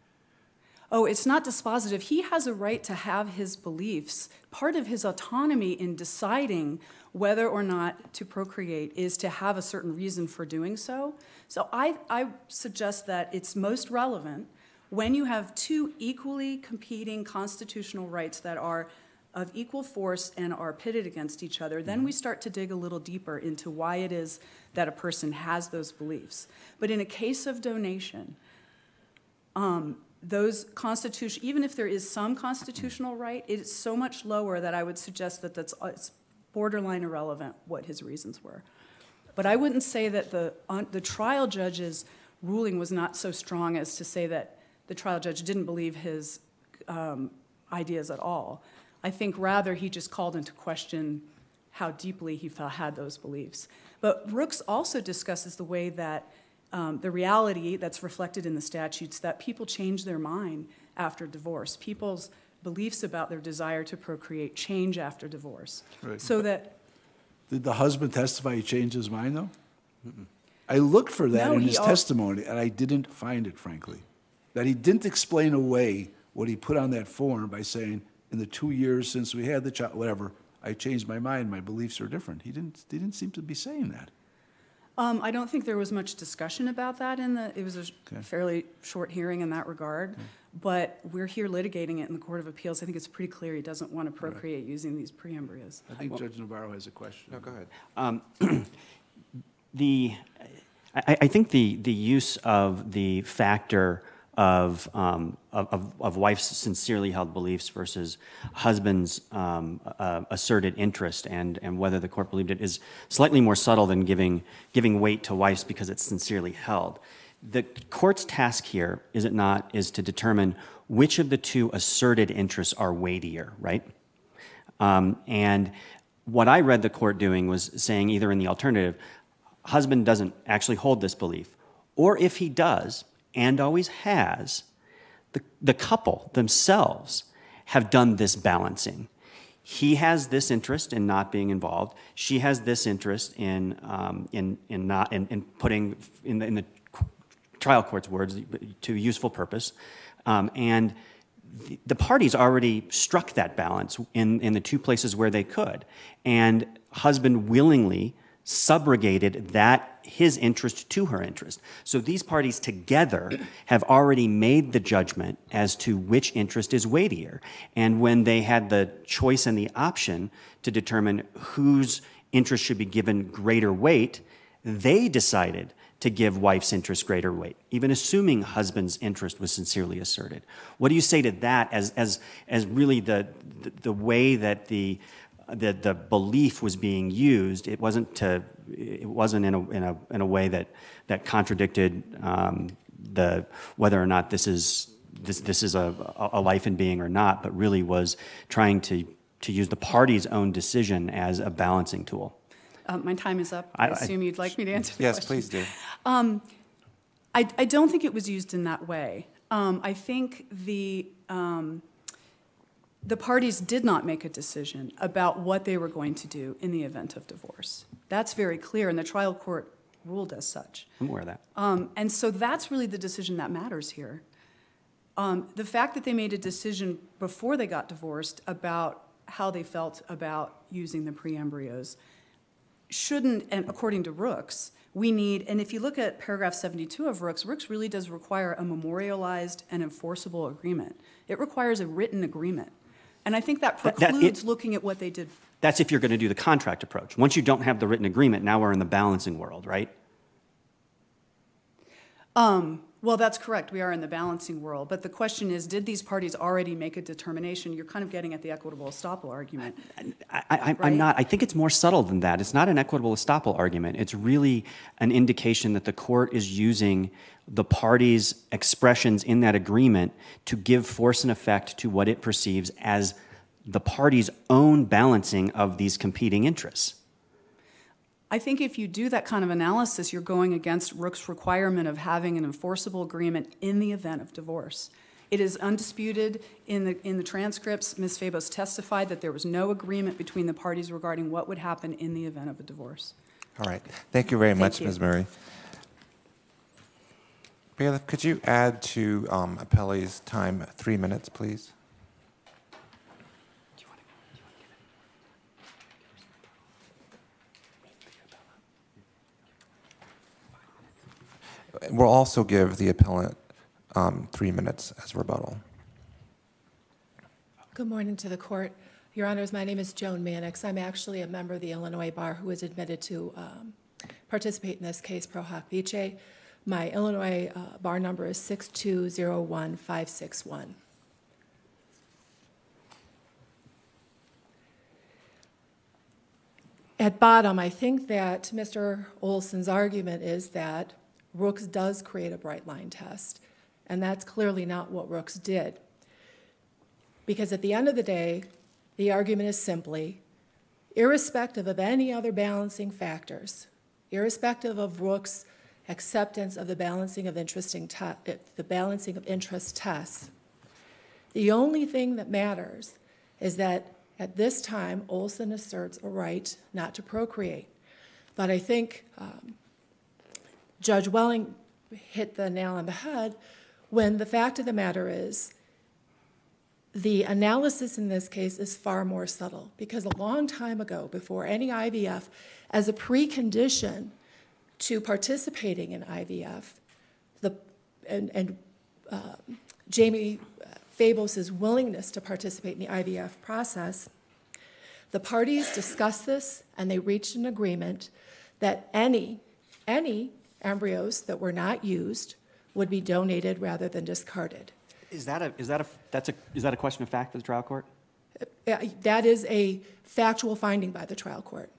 Oh, it's not dispositive. He has a right to have his beliefs. Part of his autonomy in deciding whether or not to procreate is to have a certain reason for doing so. So I suggest that it's most relevant when you have two equally competing constitutional rights that are of equal force and are pitted against each other, then we start to dig a little deeper into why it is that a person has those beliefs. But in a case of donation, those constitution, even if there is some constitutional right, it's so much lower that I would suggest that it's borderline irrelevant what his reasons were. But I wouldn't say that the trial judge's ruling was not so strong as to say that the trial judge didn't believe his ideas at all. I think rather he just called into question how deeply he had those beliefs. But Rooks also discusses the way that the reality that's reflected in the statutes, that people change their mind after divorce. People's beliefs about their desire to procreate change after divorce. Right. So that... Did the husband testify he changed his mind, though? I looked for that No, in he his testimony, and I didn't find it, frankly. That he didn't explain away what he put on that form by saying, in the 2 years since we had the child, whatever, I changed my mind, my beliefs are different. He didn't seem to be saying that. I don't think there was much discussion about that it was a fairly short hearing in that regard, but we're here litigating it in the Court of Appeals. I think it's pretty clear he doesn't want to procreate using these pre-embryos. I think Judge Navarro has a question. No, go ahead. I think the use of the factor of wife's sincerely held beliefs versus husband's asserted interest and whether the court believed it is slightly more subtle than giving weight to wife's because it's sincerely held. The court's task here, is it not, is to determine which of the two asserted interests are weightier, right? And what I read the court doing was saying either in the alternative, husband doesn't actually hold this belief, or if he does, and always has, the couple themselves have done this balancing. He has this interest in not being involved. She has this interest in putting in the trial court's words to useful purpose, and the parties already struck that balance in the two places where they could, and husband willingly subrogated his interest to her interest. So these parties together have already made the judgment as to which interest is weightier. And when they had the choice and the option to determine whose interest should be given greater weight, they decided to give wife's interest greater weight, even assuming husband's interest was sincerely asserted. What do you say to that as really the way that the belief was being used? It wasn't in a way that contradicted whether or not this is a life in being or not, but really was trying to use the party's own decision as a balancing tool. My time is up. I assume you'd like me to answer the question. Yes, please do. I don't think it was used in that way. I think the parties did not make a decision about what they were going to do in the event of divorce. That's very clear, and the trial court ruled as such. I'm aware of that. And so that's really the decision that matters here. The fact that they made a decision before they got divorced about how they felt about using the pre-embryos shouldn't, and according to Rooks, we need, and if you look at paragraph 72 of Rooks, Rooks really does require a memorialized and enforceable agreement. It requires a written agreement. And I think that precludes looking at what they did. That's if you're going to do the contract approach. Once you don't have the written agreement, now we're in the balancing world, right? Well, that's correct. We are in the balancing world. But the question is, did these parties already make a determination? You're kind of getting at the equitable estoppel argument. I'm not. I think it's more subtle than that. It's not an equitable estoppel argument. It's really an indication that the court is using the parties' expressions in that agreement to give force and effect to what it perceives as the parties' own balancing of these competing interests. I think if you do that kind of analysis, you're going against Rook's requirement of having an enforceable agreement in the event of divorce. It is undisputed in the transcripts. Ms. Fabos testified that there was no agreement between the parties regarding what would happen in the event of a divorce. All right. Thank you very much, you. Ms. Murray. Bailiff, could you add to appellee's time 3 minutes, please? We'll also give the appellant 3 minutes as rebuttal. Good morning to the court. Your Honors, my name is Joan Mannix. I'm actually a member of the Illinois Bar who was admitted to participate in this case pro hoc vice. My Illinois bar number is 1601561. At bottom, I think that Mr. Olson's argument is that Rooks does create a bright line test, and that's clearly not what Rooks did. Because at the end of the day, the argument is simply, irrespective of any other balancing factors, irrespective of Rooks' acceptance of the balancing of interest tests, the only thing that matters is that at this time, Olson asserts a right not to procreate. But I think Judge Welling hit the nail on the head when the fact of the matter is the analysis in this case is far more subtle, because a long time ago, before any IVF, as a precondition to participating in IVF, Jamie Fabos' willingness to participate in the IVF process, the parties discussed this and they reached an agreement that any embryos that were not used would be donated rather than discarded. Is that a question of fact for the trial court? That is a factual finding by the trial court.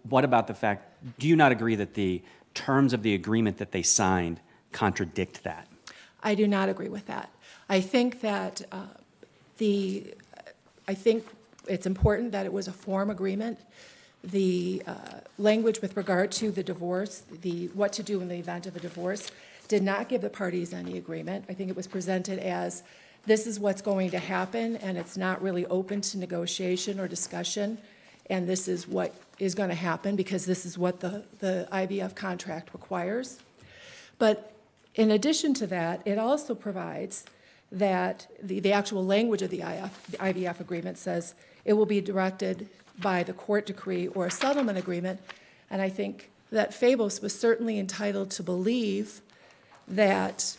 What about the fact, do you not agree that the terms of the agreement that they signed contradict that? I do not agree with that. I think that I think it's important that it was a form agreement. The language with regard to the divorce, what to do in the event of a divorce, did not give the parties any agreement. I think it was presented as this is what's going to happen, and it's not really open to negotiation or discussion, and this is what is going to happen because this is what the IVF contract requires. But in addition to that, it also provides that the actual language of the IVF agreement says it will be directed by the court decree or a settlement agreement, and I think that Fabos was certainly entitled to believe that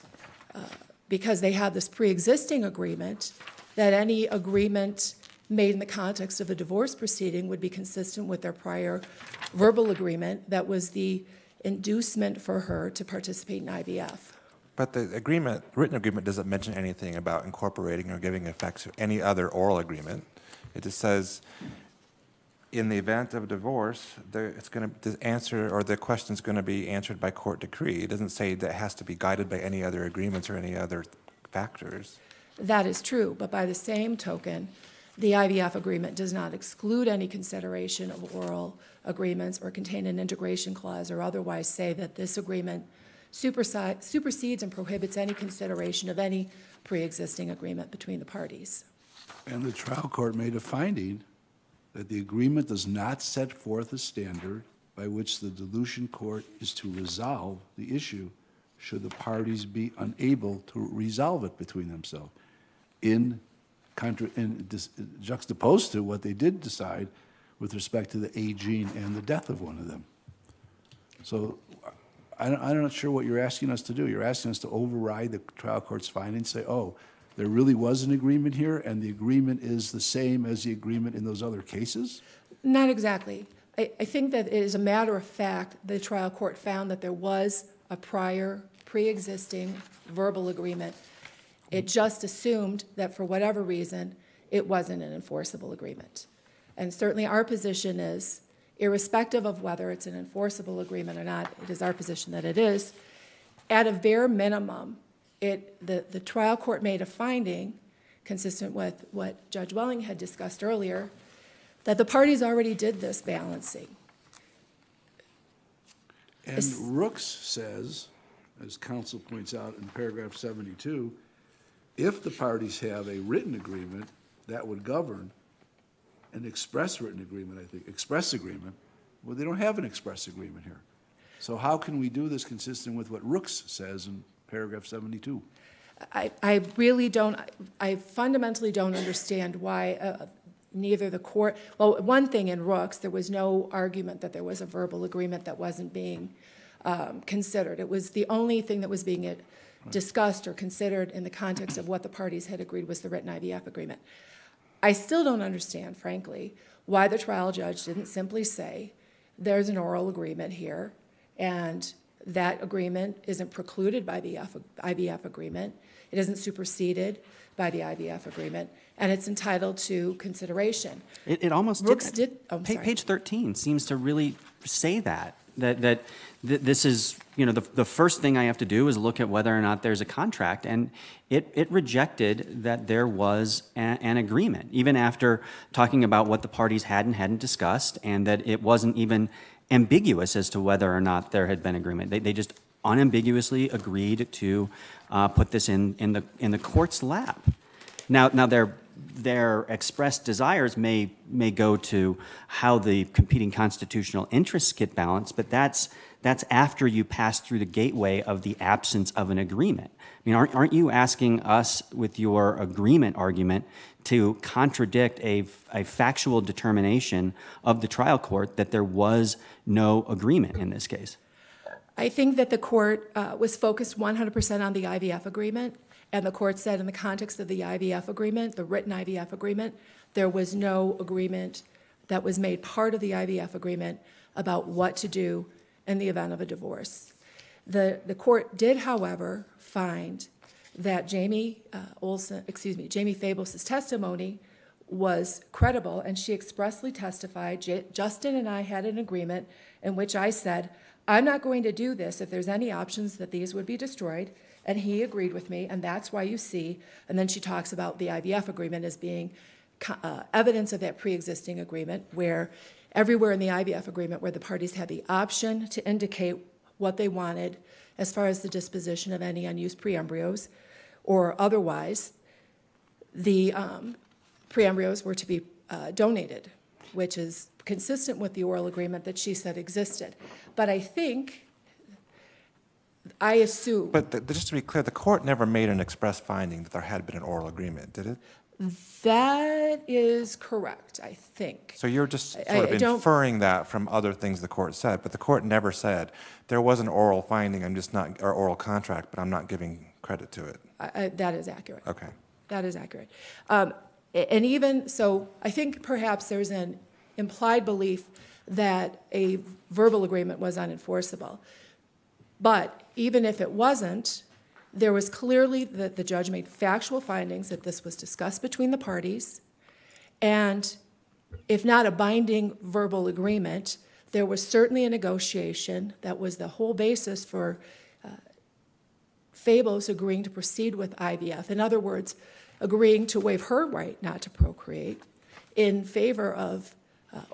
because they had this pre-existing agreement, that any agreement made in the context of a divorce proceeding would be consistent with their prior verbal agreement that was the inducement for her to participate in IVF. But the agreement, written agreement, doesn't mention anything about incorporating or giving effect to any other oral agreement. It just says, in the event of divorce, the question is going to be answered by court decree. It doesn't say that it has to be guided by any other agreements or any other factors. That is true, but by the same token, the IVF agreement does not exclude any consideration of oral agreements or contain an integration clause or otherwise say that this agreement supersedes and prohibits any consideration of any pre-existing agreement between the parties. And the trial court made a finding that the agreement does not set forth a standard by which the dilution court is to resolve the issue should the parties be unable to resolve it between themselves, juxtaposed to what they did decide with respect to the aging and the death of one of them. So I'm not sure what you're asking us to do. You're asking us to override the trial court's findings, say, oh, there really was an agreement here, and the agreement is the same as the agreement in those other cases? Not exactly. I think that it is a matter of fact the trial court found that there was a prior pre-existing verbal agreement. It just assumed that for whatever reason, it wasn't an enforceable agreement. And certainly our position is, irrespective of whether it's an enforceable agreement or not, it is our position that it is. At a bare minimum, the trial court made a finding, consistent with what Judge Welling had discussed earlier, that the parties already did this balancing. And Rooks says, as counsel points out in paragraph 72, if the parties have a written agreement that would govern an express written agreement, I think, express agreement, well, they don't have an express agreement here. So how can we do this consistent with what Rooks says in paragraph 72? I really don't, I fundamentally don't understand why neither the court, well, one thing in Rooks, there was no argument that there was a verbal agreement that wasn't being considered. It was the only thing that was being discussed or considered in the context of what the parties had agreed was the written IVF agreement. I still don't understand, frankly, why the trial judge didn't simply say, there's an oral agreement here, and that agreement isn't precluded by the IVF agreement. It isn't superseded by the IVF agreement, and it's entitled to consideration. It almost Rooks did. did. Oh, sorry. Page 13 seems to really say that this is, the first thing I have to do is look at whether or not there's a contract, and it rejected that there was an agreement, even after talking about what the parties had and hadn't discussed, and that it wasn't even ambiguous as to whether or not there had been agreement. They just unambiguously agreed to put this in the court's lap. Now their expressed desires may go to how the competing constitutional interests get balanced, but that's after you pass through the gateway of the absence of an agreement. I mean, aren't you asking us with your agreement argument to contradict a factual determination of the trial court that there was no agreement in this case? I think that the court was focused 100% on the IVF agreement, and the court said in the context of the IVF agreement, the written IVF agreement, there was no agreement that was made part of the IVF agreement about what to do in the event of a divorce. The court did, however, find that Jamie Fabos' testimony was credible, and she expressly testified, Justin and I had an agreement in which I said, I'm not going to do this if there's any options that these would be destroyed, and he agreed with me, and that's why you see, and then she talks about the IVF agreement as being evidence of that pre-existing agreement, where everywhere in the IVF agreement where the parties had the option to indicate what they wanted as far as the disposition of any unused pre-embryos or otherwise, the pre-embryos were to be donated, which is consistent with the oral agreement that she said existed. But I assume... But just to be clear, the court never made an express finding that there had been an oral agreement, did it? That is correct, I think. So you're just sort of inferring that from other things the court said, but the court never said there was an oral finding, or oral contract, but I'm not giving credit to it. That is accurate. Okay. That is accurate. And even, so I think perhaps there's an implied belief that a verbal agreement was unenforceable. But even if it wasn't, there was clearly that the judge made factual findings that this was discussed between the parties, and if not a binding verbal agreement, there was certainly a negotiation that was the whole basis for Fabos agreeing to proceed with IVF. In other words, agreeing to waive her right not to procreate in favor of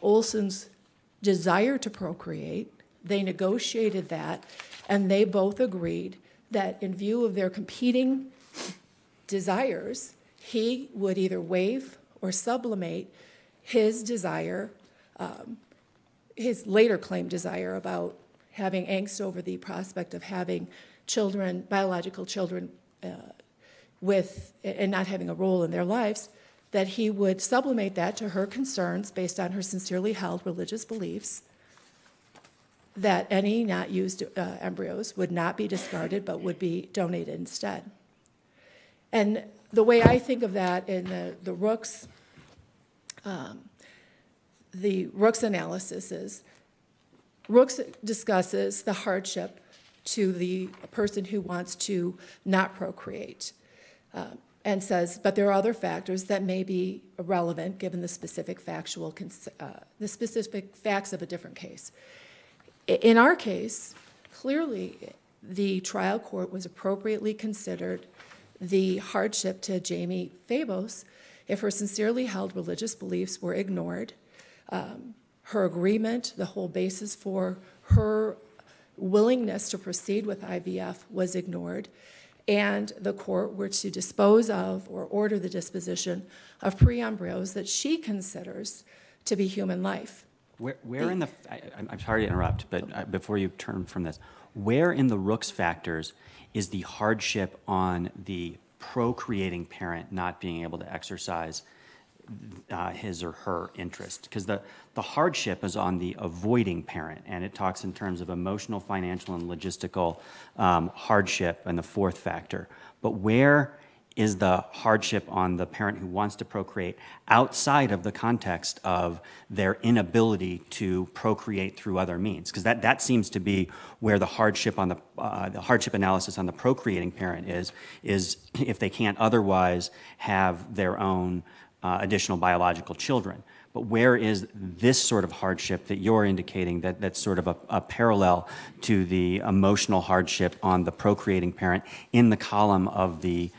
Olson's desire to procreate. They negotiated that, and they both agreed that in view of their competing desires, he would either waive or sublimate his desire, his later claimed desire about having angst over the prospect of having children, biological children, and not having a role in their lives, that he would sublimate that to her concerns based on her sincerely held religious beliefs, that any not used embryos would not be discarded but would be donated instead. And the way I think of that in the Rooks analysis is, Rooks discusses the hardship to the person who wants to not procreate, and says, but there are other factors that may be relevant given the specific facts of a different case. In our case, clearly the trial court was appropriately considered the hardship to Jamie Fabos if her sincerely held religious beliefs were ignored, her agreement, the whole basis for her willingness to proceed with IVF was ignored, and the court were to dispose of or order the disposition of pre-embryos that she considers to be human life. Where in the, I'm sorry to interrupt, but before you turn from this, where in the Rooks factors is the hardship on the procreating parent not being able to exercise his or her interest? Because the hardship is on the avoiding parent, and it talks in terms of emotional, financial, and logistical hardship and the fourth factor. But where is the hardship on the parent who wants to procreate outside of the context of their inability to procreate through other means? Because that seems to be where the hardship on the hardship analysis on the procreating parent is if they can't otherwise have their own additional biological children. But where is this sort of hardship that you're indicating that's sort of a parallel to the emotional hardship on the procreating parent in the column of the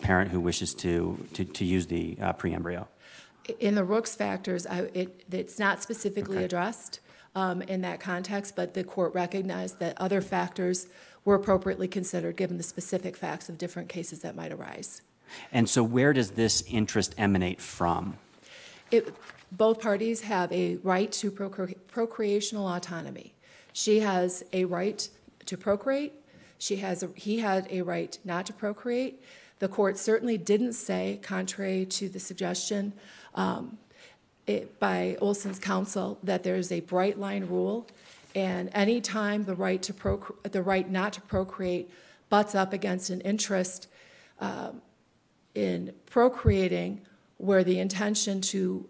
parent who wishes to use the pre-embryo? In the Rooks factors, it's not specifically addressed in that context, but the court recognized that other factors were appropriately considered given the specific facts of different cases that might arise. And so where does this interest emanate from? Both parties have a right to procreational autonomy. She has a right to procreate. He had a right not to procreate. The court certainly didn't say, contrary to the suggestion by Olson's counsel, that there's a bright line rule, and any time the right not to procreate butts up against an interest in procreating, where the intention to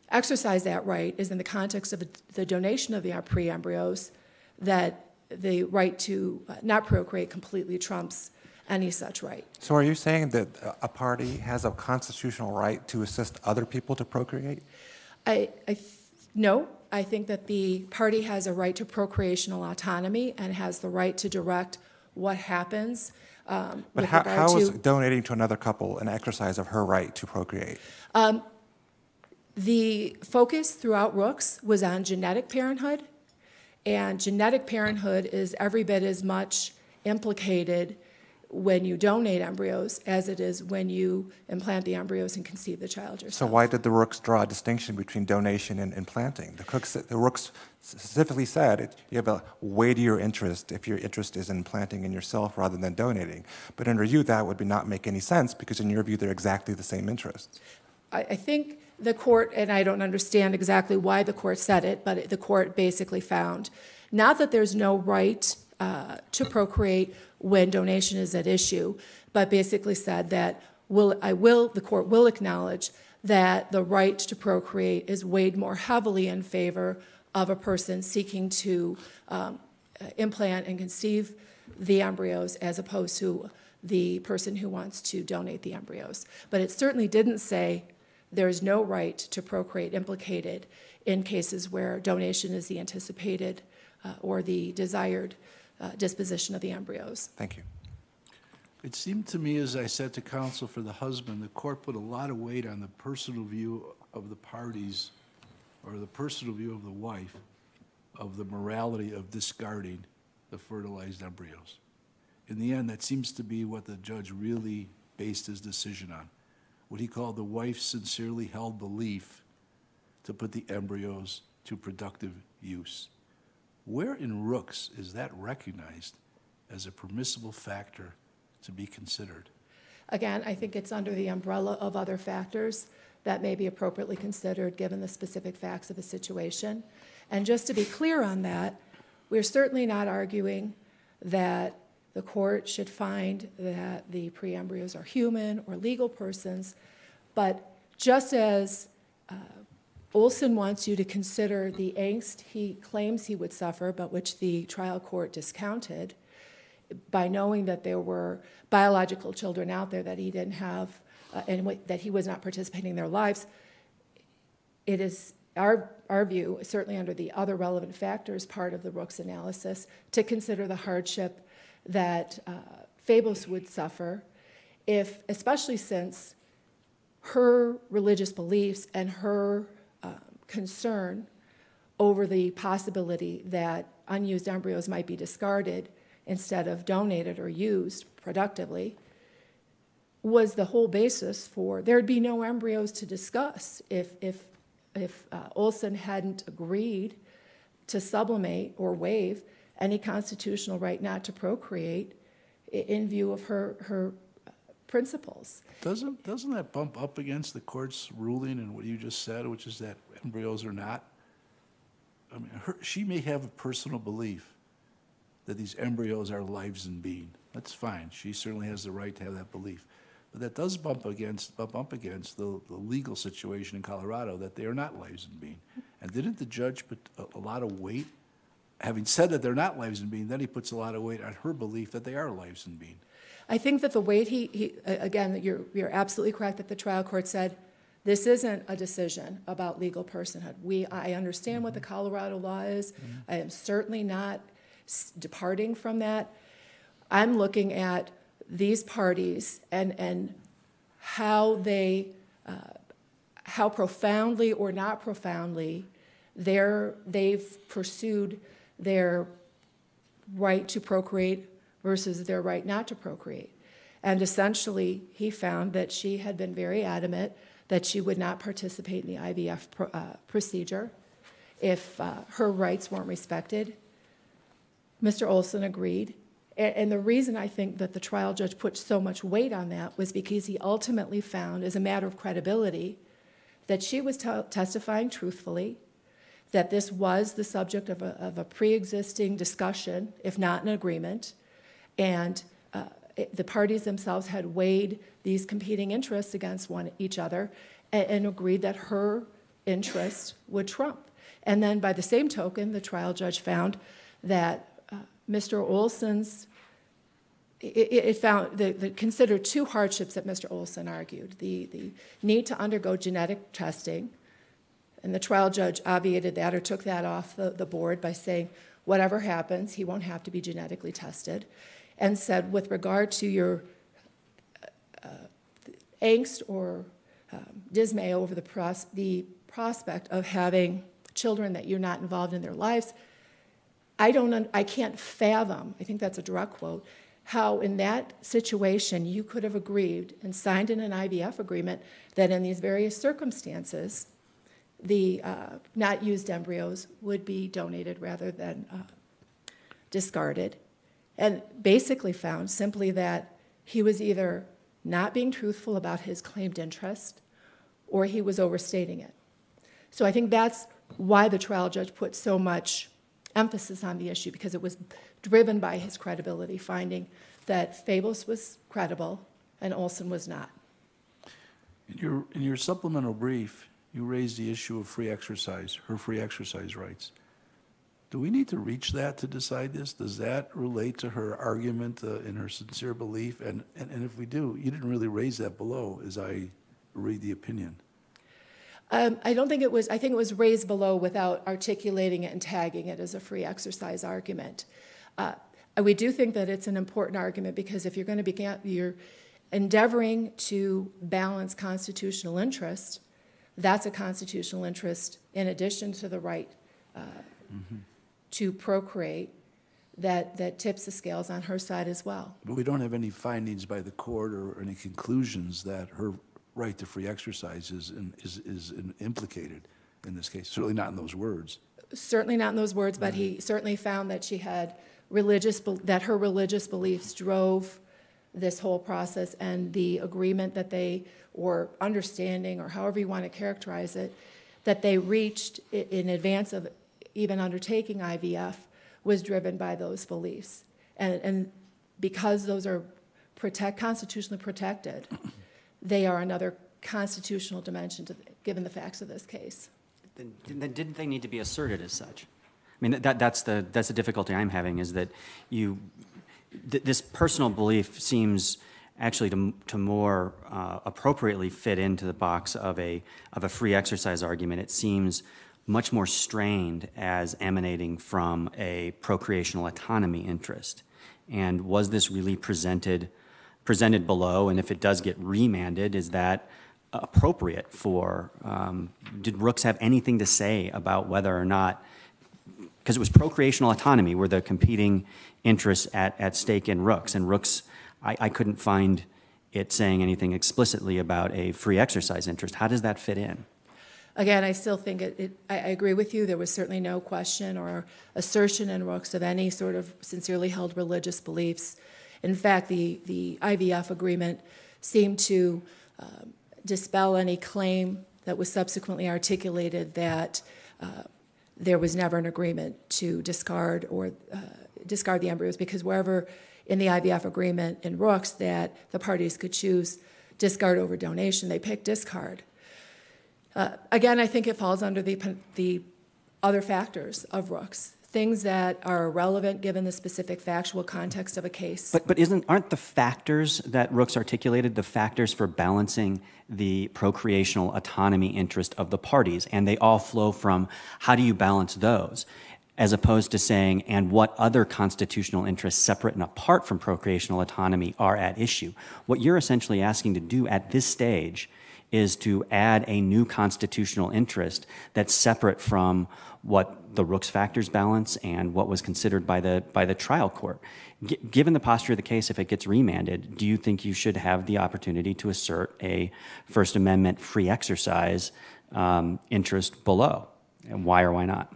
exercise that right is in the context of the donation of the pre-embryos, that the right to not procreate completely trumps any such right. So are you saying that a party has a constitutional right to assist other people to procreate? No, I think that the party has a right to procreational autonomy and has the right to direct what happens. But how is donating to another couple an exercise of her right to procreate? The focus throughout Rooks was on genetic parenthood, and genetic parenthood is every bit as much implicated when you donate embryos as it is when you implant the embryos and conceive the child yourself. So why did the Rooks draw a distinction between donation and implanting? The Rooks specifically said you have a weightier interest if your interest is in implanting in yourself rather than donating. But under you, that would not make any sense because in your view, they're exactly the same interests. I think the court, and I don't understand exactly why the court said it, but the court basically found not that there's no right to procreate when donation is at issue, but basically said that the court will acknowledge that the right to procreate is weighed more heavily in favor of a person seeking to implant and conceive the embryos as opposed to the person who wants to donate the embryos. But it certainly didn't say there is no right to procreate implicated in cases where donation is the anticipated or the desired disposition of the embryos. Thank you. It seemed to me, as I said to counsel for the husband, the court put a lot of weight on the personal view of the parties or the personal view of the wife of the morality of discarding the fertilized embryos. In the end, that seems to be what the judge really based his decision on, what he called the wife's sincerely held belief to put the embryos to productive use. Where in Rooks is that recognized as a permissible factor to be considered? Again, I think it's under the umbrella of other factors that may be appropriately considered given the specific facts of the situation. And just to be clear on that, we're certainly not arguing that the court should find that the pre-embryos are human or legal persons, but just as Olson wants you to consider the angst he claims he would suffer, but which the trial court discounted, by knowing that there were biological children out there that he didn't have and that he was not participating in their lives, it is our view, certainly under the other relevant factors part of the Rooks analysis, to consider the hardship that Fabos would suffer if, especially since her religious beliefs and her concern over the possibility that unused embryos might be discarded instead of donated or used productively was the whole basis for there'd be no embryos to discuss if Olson hadn't agreed to sublimate or waive any constitutional right not to procreate in view of her principles. Doesn't that bump up against the court's ruling and what you just said, which is that embryos are not? I mean, she may have a personal belief that these embryos are lives in being. That's fine. She certainly has the right to have that belief. But that does bump up against the legal situation in Colorado that they are not lives in being. And didn't the judge put a lot of weight, having said that they're not lives in being, then he puts a lot of weight on her belief that they are lives in being? I think that the weight again, you're absolutely correct that the trial court said, this isn't a decision about legal personhood. I understand what the Colorado law is. I am certainly not departing from that. I'm looking at these parties and how how profoundly or not profoundly they've pursued their right to procreate versus their right not to procreate. And essentially, he found that she had been very adamant that she would not participate in the IVF procedure if her rights weren't respected. Mr. Olson agreed. And the reason I think that the trial judge put so much weight on that was because he ultimately found, as a matter of credibility, that she was testifying truthfully, that this was the subject of a pre-existing discussion, if not an agreement, and the parties themselves had weighed these competing interests against each other and agreed that her interest would trump. And then by the same token, the trial judge found that Mr. Olson's, considered two hardships that Mr. Olson argued. The need to undergo genetic testing, and the trial judge obviated that or took that off the board by saying, whatever happens, he won't have to be genetically tested, and said, with regard to your angst or dismay over the prospect of having children that you're not involved in their lives, I can't fathom, I think that's a direct quote, how in that situation you could have agreed and signed in an IVF agreement that in these various circumstances, the not used embryos would be donated rather than discarded, and basically found simply that he was either not being truthful about his claimed interest or he was overstating it. So I think that's why the trial judge put so much emphasis on the issue, because it was driven by his credibility, finding that Fabos was credible and Olson was not. In your supplemental brief, you raised the issue of free exercise, her free exercise rights. Do we need to reach that to decide this? Does that relate to her argument in her sincere belief? And if we do, you didn't really raise that below, as I read the opinion. I don't think it was, I think it was raised below without articulating it and tagging it as a free exercise argument. We do think that it's an important argument because if you're going to be, you're endeavoring to balance constitutional interest, that's a constitutional interest in addition to the right to procreate that tips the scales on her side as well. But we don't have any findings by the court or any conclusions that her right to free exercise is implicated in this case. Certainly not in those words. Certainly not in those words, but he certainly found that she had that her religious beliefs drove this whole process, and the agreement that they, or understanding, or however you want to characterize it, that they reached in advance of even undertaking IVF was driven by those beliefs. And because those are constitutionally protected, they are another constitutional dimension given the facts of this case. Then didn't they need to be asserted as such? I mean, that's the difficulty I'm having, is that this personal belief seems actually to more appropriately fit into the box of a free exercise argument. It seems much more strained as emanating from a procreational autonomy interest. And was this really presented below? And if it does get remanded, is that appropriate for, did Rooks have anything to say about whether or not, because it was procreational autonomy were the competing interests at stake in Rooks, and Rooks, I couldn't find it saying anything explicitly about a free exercise interest. How does that fit in? Again, I still think I agree with you. There was certainly no question or assertion in Rooks of any sort of sincerely held religious beliefs. In fact, the IVF agreement seemed to dispel any claim that was subsequently articulated that there was never an agreement to discard the embryos, because wherever in the IVF agreement in Rooks that the parties could choose discard over donation, they picked discard. Again, I think it falls under the other factors of Rooks, things that are relevant given the specific factual context of a case. But aren't the factors that Rooks articulated the factors for balancing the procreational autonomy interest of the parties? And they all flow from how do you balance those, as opposed to saying, and what other constitutional interests separate and apart from procreational autonomy are at issue. What you're essentially asking to do at this stage is to add a new constitutional interest that's separate from what the Rooks factors balance and what was considered by the trial court. Given the posture of the case, if it gets remanded, do you think you should have the opportunity to assert a First Amendment free exercise interest below? And why or why not?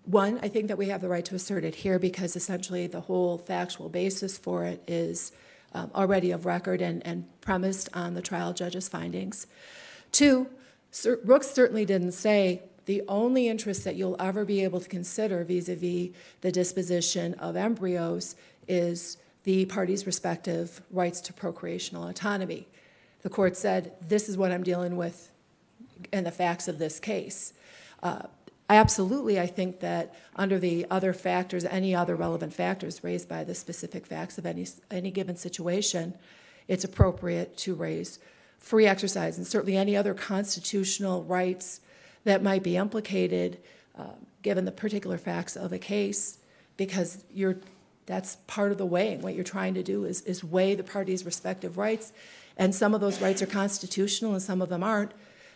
One, I think that we have the right to assert it here because essentially the whole factual basis for it is already of record and premised on the trial judge's findings. Two, Rooks certainly didn't say the only interest that you'll ever be able to consider vis-a-vis the disposition of embryos is the parties' respective rights to procreational autonomy. The court said, this is what I'm dealing with in the facts of this case. Absolutely, I think that under the other factors, any other relevant factors raised by the specific facts of any given situation, it's appropriate to raise free exercise and certainly any other constitutional rights that might be implicated given the particular facts of a case, because that's part of the weighing. What you're trying to do is weigh the parties' respective rights, and some of those rights are constitutional and some of them aren't.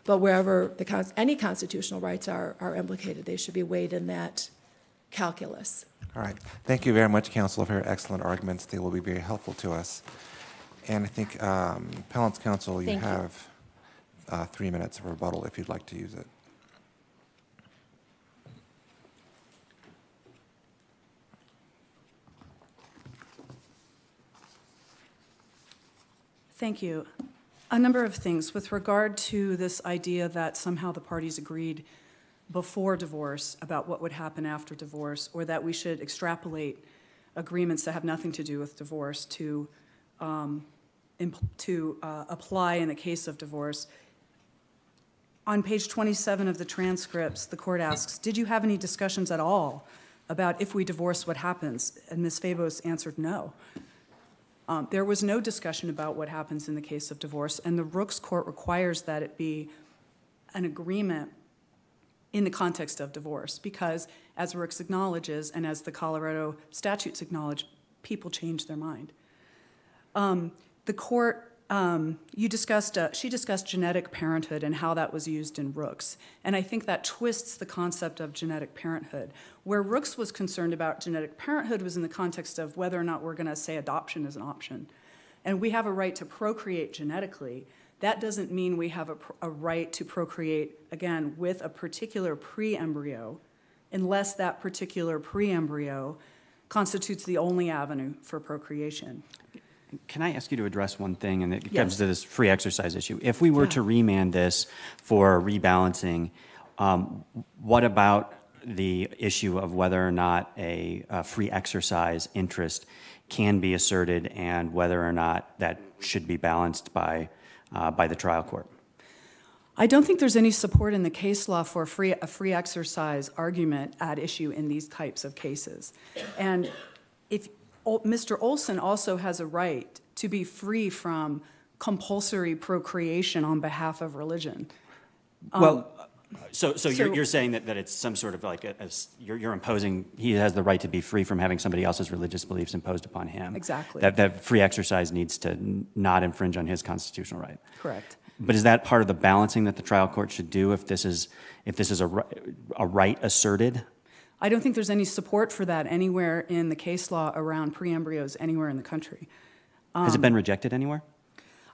But wherever any constitutional rights are implicated, they should be weighed in that calculus. All right. Thank you very much, Counsel, for your excellent arguments. They will be very helpful to us. And I think, Appellant's Counsel, you have 3 minutes of rebuttal if you'd like to use it. Thank you. A number of things with regard to this idea that somehow the parties agreed before divorce about what would happen after divorce, or that we should extrapolate agreements that have nothing to do with divorce to apply in the case of divorce. On page 27 of the transcripts, the court asks, did you have any discussions at all about if we divorce, what happens? And Ms. Favos answered no. There was no discussion about what happens in the case of divorce, and the Rooks Court requires that it be an agreement in the context of divorce because, as Rooks acknowledges and as the Colorado statutes acknowledge, people change their mind. The court, she discussed genetic parenthood and how that was used in Rooks, and I think that twists the concept of genetic parenthood. Where Rooks was concerned about genetic parenthood was in the context of whether or not we're going to say adoption is an option. And we have a right to procreate genetically. That doesn't mean we have a right to procreate, again, with a particular pre-embryo, unless that particular pre-embryo constitutes the only avenue for procreation. Can I ask you to address one thing, and it comes to this free exercise issue? If we were to remand this for rebalancing, what about the issue of whether or not a free exercise interest can be asserted and whether or not that should be balanced by the trial court? I don't think there's any support in the case law for a free exercise argument at issue in these types of cases. And if Mr. Olson also has a right to be free from compulsory procreation on behalf of religion. So you're saying that it's some sort of like you're imposing, he has the right to be free from having somebody else's religious beliefs imposed upon him. Exactly. That free exercise needs to not infringe on his constitutional right. Correct. But is that part of the balancing that the trial court should do if this is a right asserted? I don't think there's any support for that anywhere in the case law around pre-embryos anywhere in the country. Has it been rejected anywhere?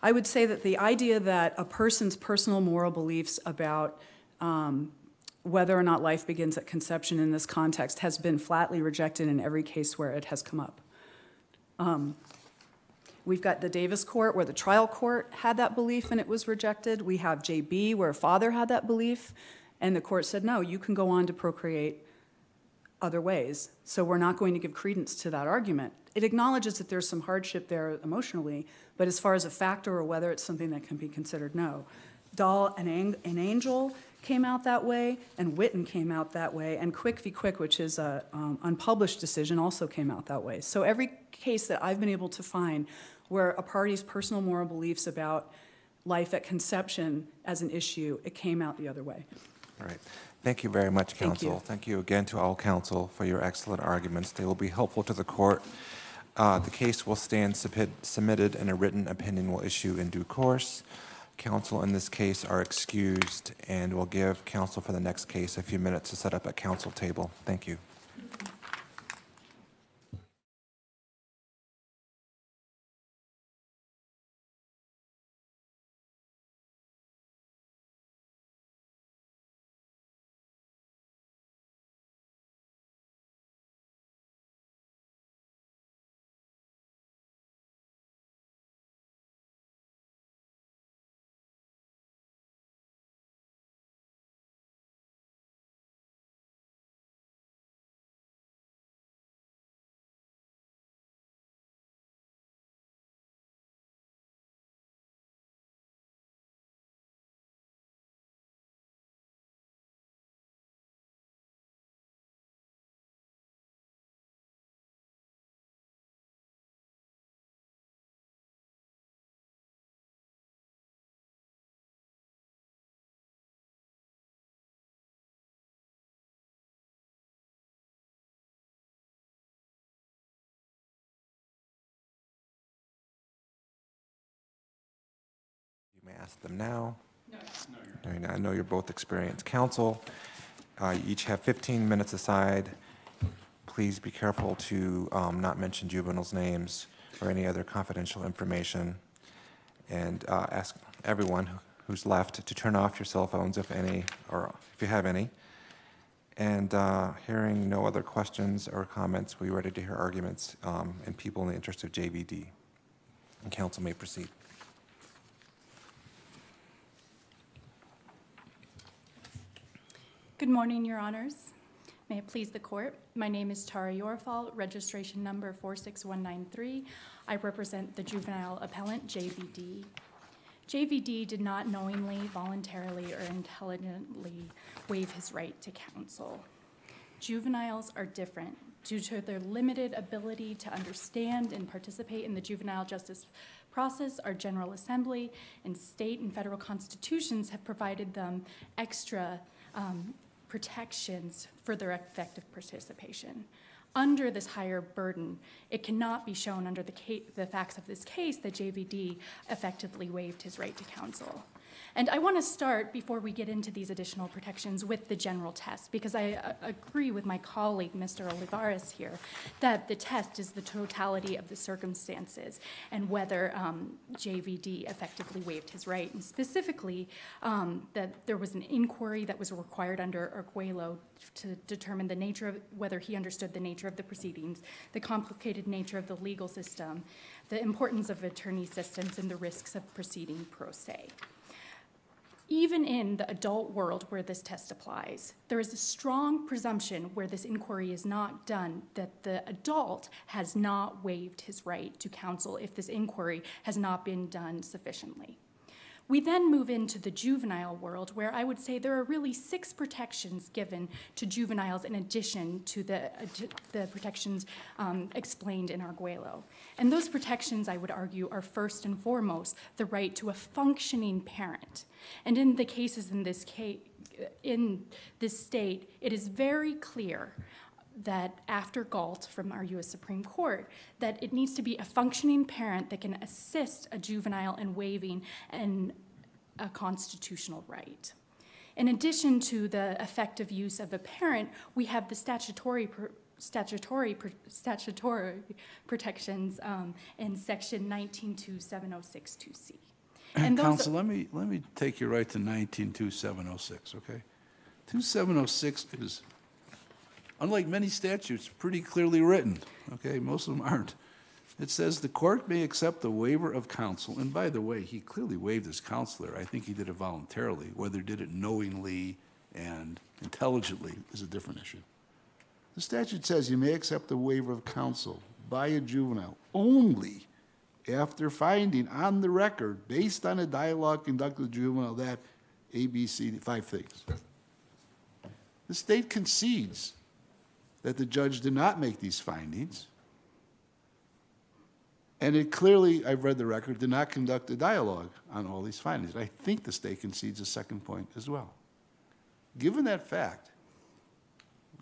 I would say that the idea that a person's personal moral beliefs about whether or not life begins at conception in this context has been flatly rejected in every case where it has come up. We've got the Davis court where the trial court had that belief and it was rejected. We have JB where a father had that belief and the court said, no, you can go on to procreate other ways. So we're not going to give credence to that argument. It acknowledges that there's some hardship there emotionally, but as far as a factor or whether it's something that can be considered, no. Dahl and Angel came out that way, and Witten came out that way, and Quick v. Quick, which is an unpublished decision, also came out that way. So every case that I've been able to find where a party's personal moral beliefs about life at conception as an issue, it came out the other way. All right. Thank you very much, Thank counsel. you. Thank you again to all counsel for your excellent arguments. They will be helpful to the court. The case will stand submitted and a written opinion will issue in due course. Counsel in this case are excused, and we'll give counsel for the next case a few minutes to set up at counsel table. Thank you. You may ask them now. No. I know you're both experienced counsel. You each have 15 minutes aside. Please be careful to not mention juveniles' names or any other confidential information. And ask everyone who's left to turn off your cell phones, if any, or if you have any. And hearing no other questions or comments, we're ready to hear arguments and people in the interest of JVD. And counsel may proceed. Good morning, Your Honors. May it please the court. My name is Tara Yorfal, registration number 46193. I represent the juvenile appellant, JVD. JVD did not knowingly, voluntarily, or intelligently waive his right to counsel. Juveniles are different due to their limited ability to understand and participate in the juvenile justice process. Our General Assembly and state and federal constitutions have provided them extra protections for their effective participation. Under this higher burden, it cannot be shown under the facts of this case that JVD effectively waived his right to counsel. And I want to start, before we get into these additional protections, with the general test, because I agree with my colleague, Mr. Olivares here, that the test is the totality of the circumstances and whether JVD effectively waived his right, and specifically that there was an inquiry that was required under Arguello to determine the nature of whether he understood the nature of the proceedings, the complicated nature of the legal system, the importance of attorney assistance, and the risks of proceeding pro se. Even in the adult world where this test applies, there is a strong presumption where this inquiry is not done that the adult has not waived his right to counsel if this inquiry has not been done sufficiently. We then move into the juvenile world, where I would say there are really 6 protections given to juveniles in addition to the protections explained in Arguello. And those protections, I would argue, are first and foremost the right to a functioning parent. And in the cases in this state, it is very clear that after Galt from our U.S. Supreme Court, that it needs to be a functioning parent that can assist a juvenile in waiving a constitutional right. In addition to the effective use of a parent, we have the statutory protections in Section 19CA0760. And those, Counsel, let me take you right to 19-2706, okay? 2706 is, unlike many statutes, pretty clearly written, okay? Most of them aren't. It says the court may accept the waiver of counsel, and by the way, he clearly waived his counsel there. I think he did it voluntarily. Whether he did it knowingly and intelligently is a different issue. The statute says you may accept the waiver of counsel by a juvenile only after finding on the record, based on a dialogue conducted with the juvenile, that A, B, C, 5 things. The state concedes that the judge did not make these findings, and it clearly, I've read the record, did not conduct a dialogue on all these findings. I think the state concedes a second point as well. Given that fact,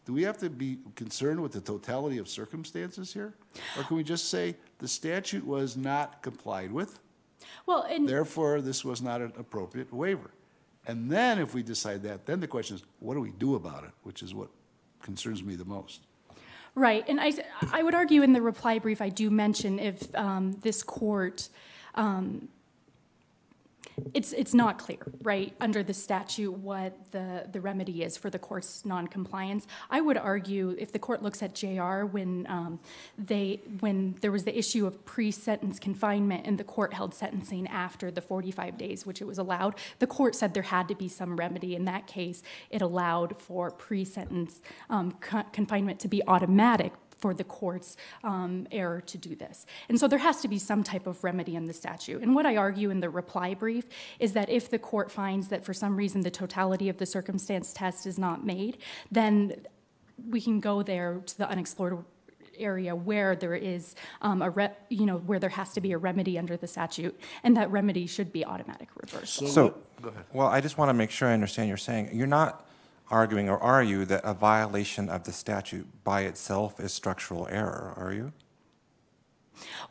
do we have to be concerned with the totality of circumstances here? Or can we just say the statute was not complied with, well, and therefore this was not an appropriate waiver? And then if we decide that, then the question is, what do we do about it, which is what concerns me the most. right, and I would argue in the reply brief, I do mention if this court, it's not clear, right, under the statute what the remedy is for the court's noncompliance. I would argue if the court looks at JR when there was the issue of pre-sentence confinement and the court held sentencing after the 45 days, which it was allowed, the court said there had to be some remedy. In that case, it allowed for pre-sentence confinement to be automatic for the court's error to do this. And so there has to be some type of remedy in the statute. And what I argue in the reply brief is that if the court finds that for some reason the totality of the circumstance test is not made, then we can go there to the unexplored area where there is where there has to be a remedy under the statute, and that remedy should be automatic reversal. So, go ahead. well, I just want to make sure I understand you're saying. You're not arguing, or are you, that a violation of the statute by itself is structural error, are you?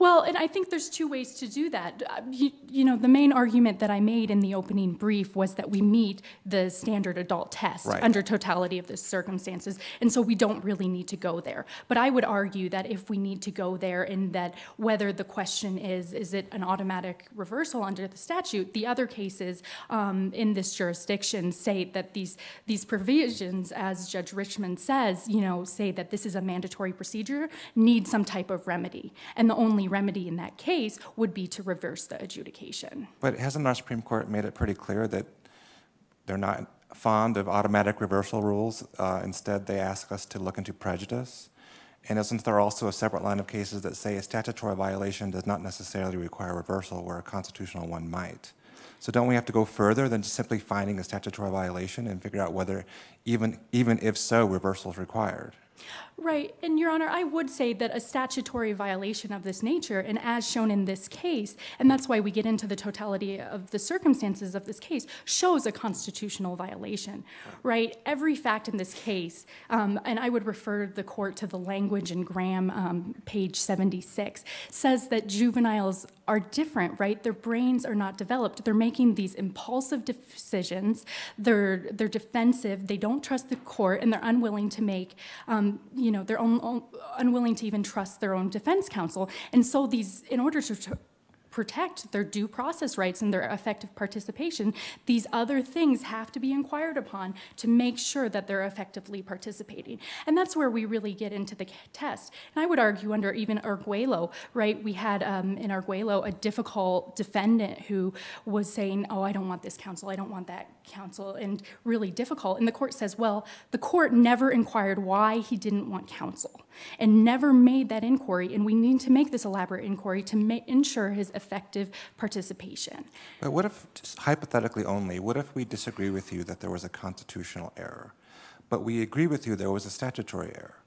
Well, and I think there's two ways to do that. The main argument that I made in the opening brief was that we meet the standard adult test Right. under totality of the circumstances, and so we don't really need to go there. But I would argue that if we need to go there, and that whether the question is it an automatic reversal under the statute, the other cases in this jurisdiction say that these provisions, as Judge Richmond says, say that this is a mandatory procedure, need some type of remedy. And the only remedy in that case would be to reverse the adjudication. But hasn't our Supreme Court made it pretty clear that they're not fond of automatic reversal rules? Instead, they ask us to look into prejudice. And isn't there also a separate line of cases that say a statutory violation does not necessarily require reversal where a constitutional one might? So don't we have to go further than just simply finding a statutory violation and figure out whether, even if so, reversal is required? Right, and Your Honor, I would say that a statutory violation of this nature, and as shown in this case, and that's why we get into the totality of the circumstances of this case, shows a constitutional violation, right? Every fact in this case, and I would refer the court to the language in Graham, page 76, says that juveniles are different, right? Their brains are not developed. They're making these impulsive decisions. They're defensive. They don't trust the court, and they're unwilling to make they're unwilling to even trust their own defense counsel. And so in order to protect their due process rights and their effective participation, these other things have to be inquired upon to make sure that they're effectively participating. And that's where we really get into the test. And I would argue under even Arguello, right, we had in Arguello a difficult defendant who was saying, oh, I don't want this counsel, I don't want that counsel, and really difficult. And the court says, well, the court never inquired why he didn't want counsel and never made that inquiry, and we need to make this elaborate inquiry to ensure his effective participation. But what if, just hypothetically only, what if we disagree with you that there was a constitutional error, but we agree with you there was a statutory error?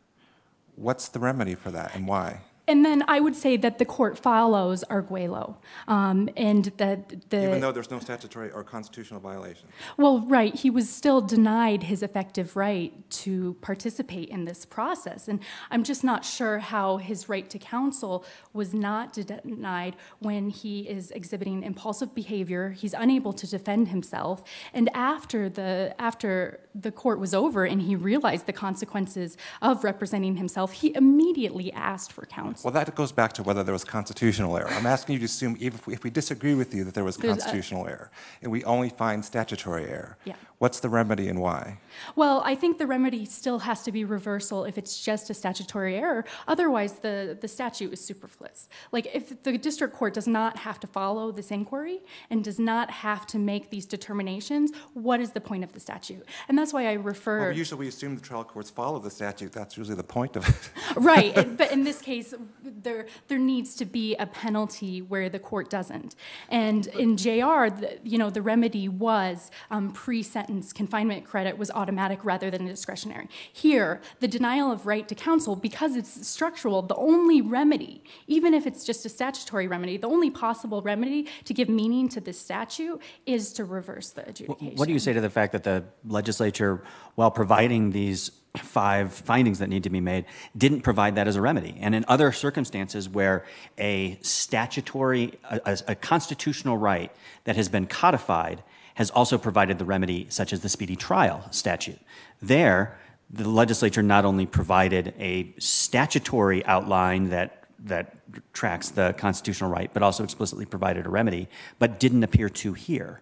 What's the remedy for that, and why? And then I would say that the court follows Arguello, and that Even though there's no statutory or constitutional violation? Well, right, he was still denied his effective right to participate in this process. And I'm just not sure how his right to counsel was not denied when he is exhibiting impulsive behavior, he's unable to defend himself, and after the court was over and he realized the consequences of representing himself, he immediately asked for counsel. counsel. Well, that goes back to whether there was constitutional error. I'm asking you to assume if we disagree with you that there was constitutional error, and we only find statutory error. Yeah. What's the remedy and why? Well, I think the remedy still has to be reversal if it's just a statutory error. Otherwise, the statute is superfluous. Like, if the district court does not have to follow this inquiry and does not have to make these determinations, what is the point of the statute? And that's why I refer... Well, usually we assume the trial courts follow the statute. That's usually the point of it. Right, but in this case, there needs to be a penalty where the court doesn't. And in JR, the remedy was pre-sentence confinement credit was automatic rather than discretionary. Here, the denial of right to counsel, because it's structural, the only remedy, even if it's just a statutory remedy, the only possible remedy to give meaning to this statute is to reverse the adjudication. What do you say to the fact that the legislature, while providing these 5 findings that need to be made, didn't provide that as a remedy? And in other circumstances where a statutory, a constitutional right that has been codified has also provided the remedy, such as the speedy trial statute. There, the legislature not only provided a statutory outline that tracks the constitutional right, but also explicitly provided a remedy, but didn't appear to here.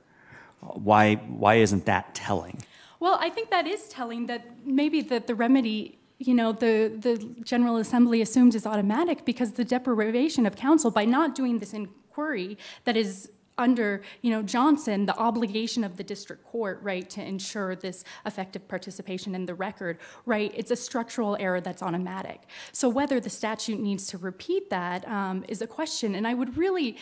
Why isn't that telling? Well, I think that is telling that maybe that the remedy, the General Assembly assumes is automatic because the deprivation of counsel by not doing this inquiry that is under, Johnson, the obligation of the district court, right, to ensure this effective participation in the record, right, it's a structural error that's automatic. So whether the statute needs to repeat that is a question, and I would really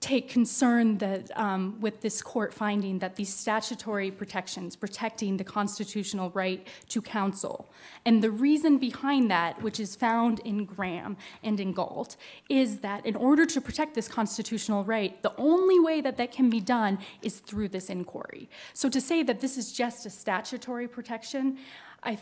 take concern that with this court finding that these statutory protections protecting the constitutional right to counsel, and the reason behind that, which is found in Graham and in Galt, is that in order to protect this constitutional right, the only way that that can be done is through this inquiry. So to say that this is just a statutory protection, I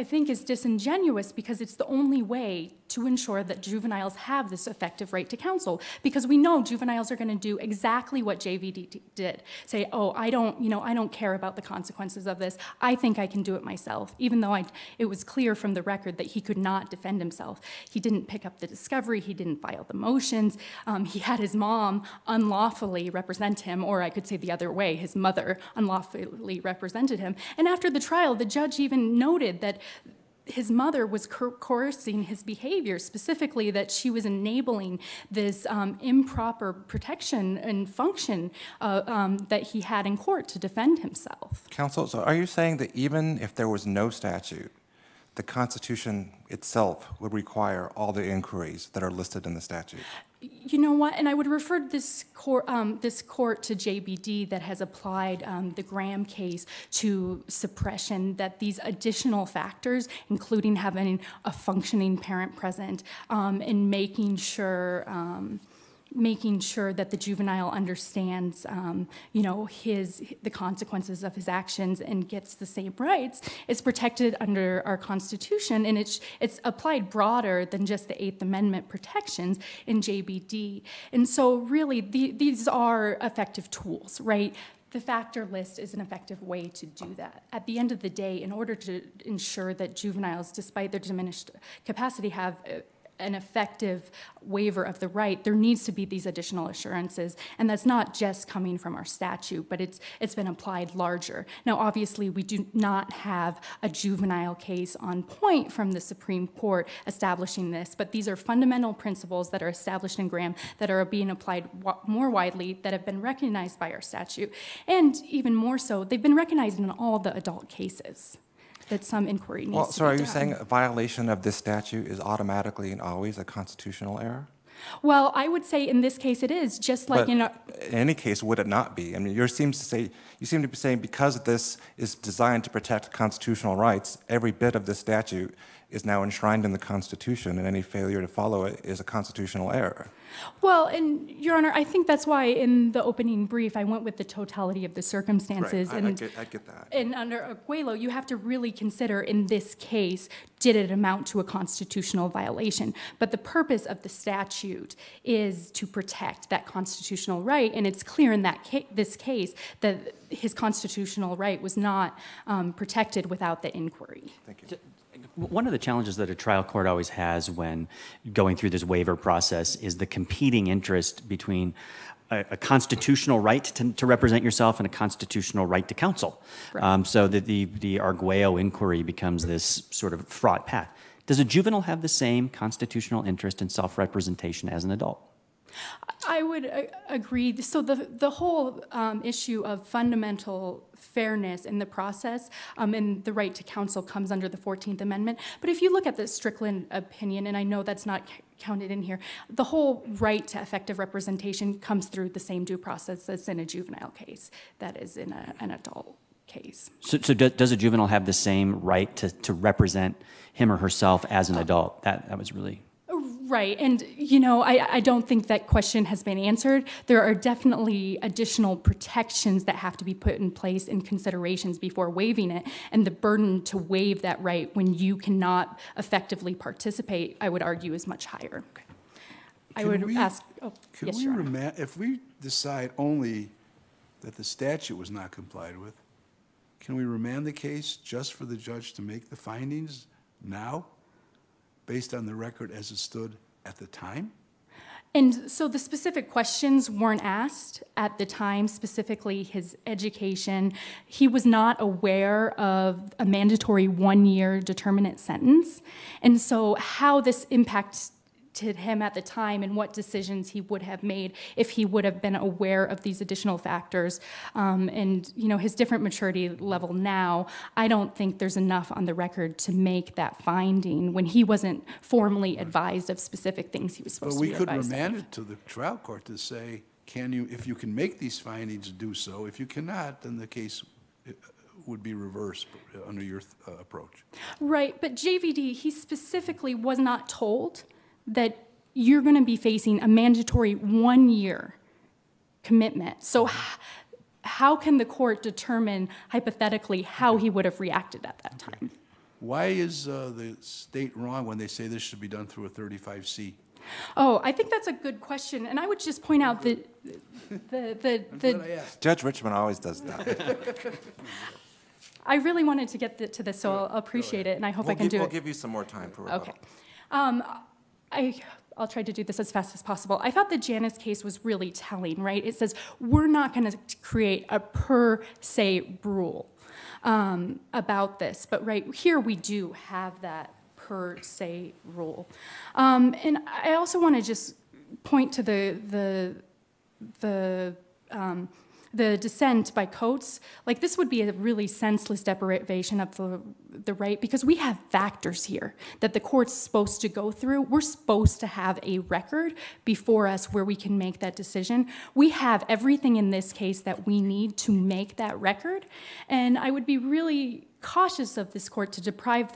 think is disingenuous because it's the only way to ensure that juveniles have this effective right to counsel, because we know juveniles are going to do exactly what JVD did. Say, oh, I don't care about the consequences of this. I think I can do it myself, even though it was clear from the record that he could not defend himself. He didn't pick up the discovery. He didn't file the motions. He had his mom unlawfully represent him, or I could say the other way, his mother unlawfully represented him. And after the trial, the judge even noted that his mother was coercing his behavior, specifically that she was enabling this improper protection and function that he had in court to defend himself. Counsel, so are you saying that even if there was no statute, the Constitution itself would require all the inquiries that are listed in the statute? You know what? And I would refer this court to JBD that has applied the Graham case to suppression, that these additional factors, including having a functioning parent present and making sure that the juvenile understands, the consequences of his actions and gets the same rights, is protected under our Constitution, and it's applied broader than just the Eighth Amendment protections in JBD. And so, really, these are effective tools, right? The factor list is an effective way to do that. At the end of the day, in order to ensure that juveniles, despite their diminished capacity, have an effective waiver of the right, there needs to be these additional assurances, and that's not just coming from our statute, but it's been applied larger. Now, obviously, we do not have a juvenile case on point from the Supreme Court establishing this, but these are fundamental principles that are established in Graham that are being applied more widely, that have been recognized by our statute, and even more so, they've been recognized in all the adult cases that some inquiry needs to be done. So are you saying a violation of this statute is automatically and always a constitutional error? Well, I would say in this case it is, just like in any case, would it not be? I mean, you seem to be saying because this is designed to protect constitutional rights, every bit of this statute is now enshrined in the Constitution, and any failure to follow it is a constitutional error. Well, and Your Honor, I think that's why in the opening brief I went with the totality of the circumstances. Right. And I get that. And under Aguelo, you have to really consider in this case, did it amount to a constitutional violation? But the purpose of the statute is to protect that constitutional right, and it's clear in this case that his constitutional right was not protected without the inquiry. Thank you. One of the challenges that a trial court always has when going through this waiver process is the competing interest between a constitutional right to represent yourself and a constitutional right to counsel. Right. So that the Arguello inquiry becomes this sort of fraught path. Does a juvenile have the same constitutional interest in self-representation as an adult? I would agree. So the whole issue of fundamental fairness in the process and the right to counsel comes under the 14th Amendment. But if you look at the Strickland opinion, and I know that's not counted in here, the whole right to effective representation comes through the same due process as in a juvenile case that is in an adult case. So does a juvenile have the same right to represent him or herself as an adult? That was really... Right, and you know, I don't think that question has been answered. There are definitely additional protections that have to be put in place in considerations before waiving it, and the burden to waive that right when you cannot effectively participate, I would argue, is much higher. I would ask, oh, Can yes, we Your Honor. remand, if we decide only that the statute was not complied with, can we remand the case just for the judge to make the findings now, based on the record as it stood at the time? And so the specific questions weren't asked at the time, specifically his education. He was not aware of a mandatory 1-year determinate sentence. And so how this impacted him at the time and what decisions he would have made if he would have been aware of these additional factors and you know his different maturity level now, I don't think there's enough on the record to make that finding when he wasn't formally advised of specific things he was supposed But to be we could advised remand of. it to the trial court to say, can you, if you can make these findings, do so. If you cannot, then the case would be reversed under your approach. Right, but JVD, he specifically was not told that you're going to be facing a mandatory 1-year commitment. So how can the court determine hypothetically how he would have reacted at that time? Why is the state wrong when they say this should be done through a 35C? Oh, I think that's a good question, and I would just point out that Judge Richmond always does that. I really wanted to get to this, so I'll appreciate it, and I hope I can do We'll it. give you some more time for rebuttal. Okay. I'll try to do this as fast as possible. I thought the Janice case was really telling, right? It says we're not going to create a per se rule about this, but right here we do have that per se rule. And I also want to just point to the dissent by Coates. Like, this would be a really senseless deprivation of the right, because we have factors here that the court's supposed to go through. We're supposed to have a record before us where we can make that decision. We have everything in this case that we need to make that record, and I would be really cautious of this court to deprive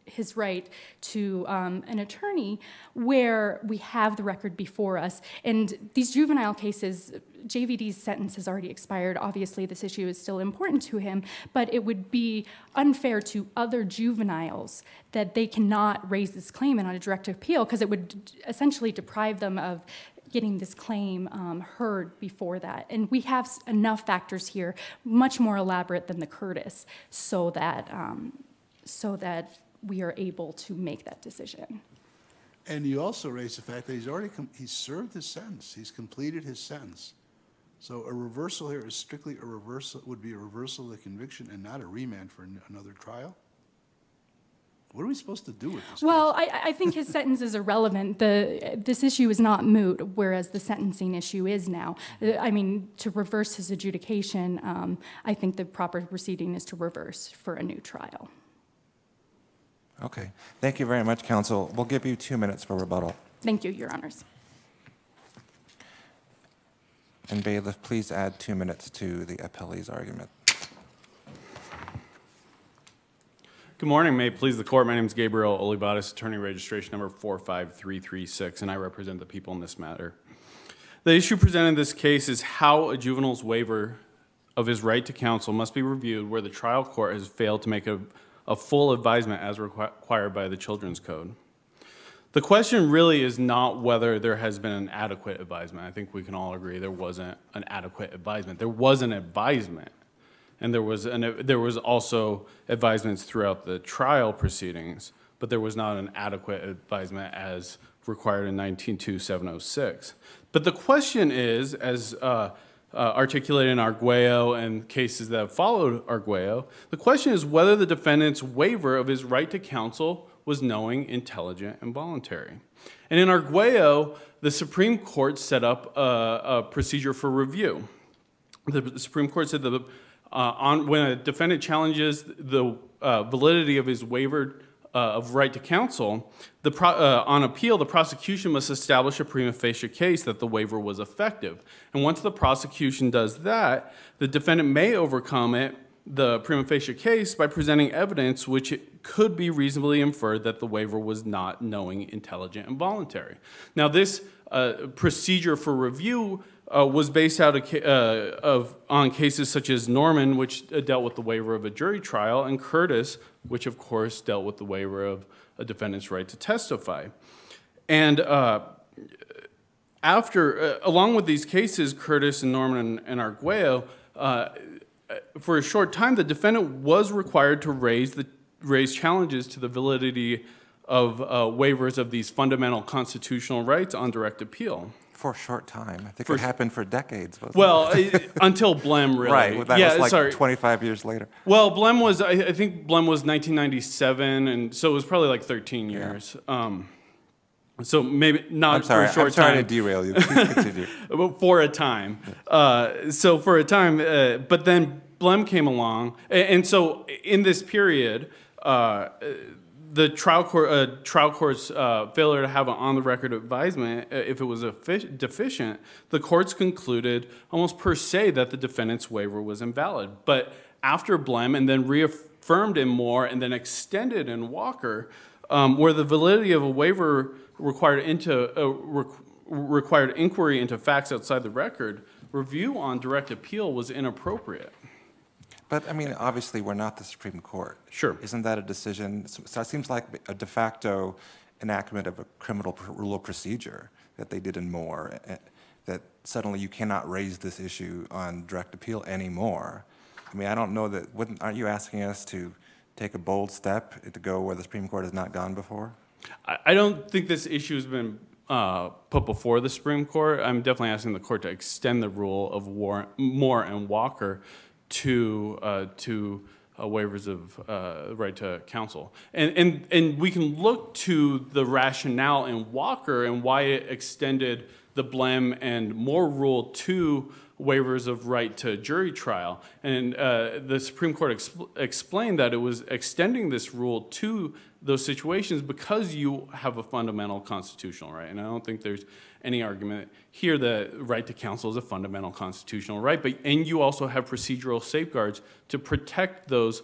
his right to an attorney where we have the record before us. And these juvenile cases, JVD's sentence has already expired. Obviously, this issue is still important to him, but it would be unfair to other juveniles that they cannot raise this claim on a direct appeal, because it would essentially deprive them of getting this claim heard before that. And we have enough factors here, much more elaborate than the Curtis, so that we are able to make that decision. And you also raised the fact that he's served his sentence. He's completed his sentence. So a reversal here is strictly a reversal, would be a reversal of the conviction and not a remand for another trial? What are we supposed to do with this? Well, I think his sentence is irrelevant. This issue is not moot, whereas the sentencing issue is now. I mean, to reverse his adjudication, I think the proper proceeding is to reverse for a new trial. Okay. Thank you very much, counsel. We'll give you 2 minutes for rebuttal. Thank you, Your Honors. And bailiff, please add 2 minutes to the appellee's argument. Good morning. May it please the court. My name is Gabriel Olivares, attorney registration number 45336, and I represent the people in this matter. The issue presented in this case is how a juvenile's waiver of his right to counsel must be reviewed where the trial court has failed to make a full advisement as required by the Children's Code. The question really is not whether there has been an adequate advisement. I think we can all agree there wasn't an adequate advisement. There was an advisement. and there was also advisements throughout the trial proceedings, but there was not an adequate advisement as required in 19CA0760. But the question is, as articulated in Arguello and cases that have followed Arguello, the question is whether the defendant's waiver of his right to counsel was knowing, intelligent, and voluntary. And in Arguello, the Supreme Court set up a procedure for review. The Supreme Court said that when a defendant challenges the validity of his waiver of right to counsel, on appeal, the prosecution must establish a prima facie case that the waiver was effective. And once the prosecution does that, the defendant may overcome the prima facie case by presenting evidence which could be reasonably inferred that the waiver was not knowing, intelligent, and voluntary. Now, this procedure for review was based out on cases such as Norman, which dealt with the waiver of a jury trial, and Curtis, which of course dealt with the waiver of a defendant's right to testify. And along with these cases, Curtis and Norman and Arguello, for a short time, the defendant was required to raise challenges to the validity of waivers of these fundamental constitutional rights on direct appeal. For a short time. I think it happened for decades, wasn't well, it? until Blem, really. Right, well, that was like 25 years later. Well, Blem was, I think Blem was 1997, and so it was probably like 13 years. Yeah. So maybe not for a short time. I'm sorry to derail you. Please continue. For a time. So for a time, but then Blem came along, and so in this period, the trial court's failure to have an on-the-record advisement, if it was deficient, the courts concluded almost per se that the defendant's waiver was invalid. But after Blem, and then reaffirmed in Moore, and then extended in Walker, where the validity of a waiver required inquiry into facts outside the record, review on direct appeal was inappropriate. But, I mean, obviously, we're not the Supreme Court. Sure. Isn't that a decision? So it seems like a de facto enactment of a criminal rule of procedure that they did in Moore, that suddenly you cannot raise this issue on direct appeal anymore. I mean, I don't know that, aren't you asking us to take a bold step to go where the Supreme Court has not gone before? I don't think this issue has been put before the Supreme Court. I'm definitely asking the court to extend the rule of Moore and Walker to waivers of right to counsel. And we can look to the rationale in Walker and why it extended the Blem and Moore rule to waivers of right to jury trial. And the Supreme Court explained that it was extending this rule to those situations because you have a fundamental constitutional right. And I don't think there's any argument here that right to counsel is a fundamental constitutional right, and you also have procedural safeguards to protect those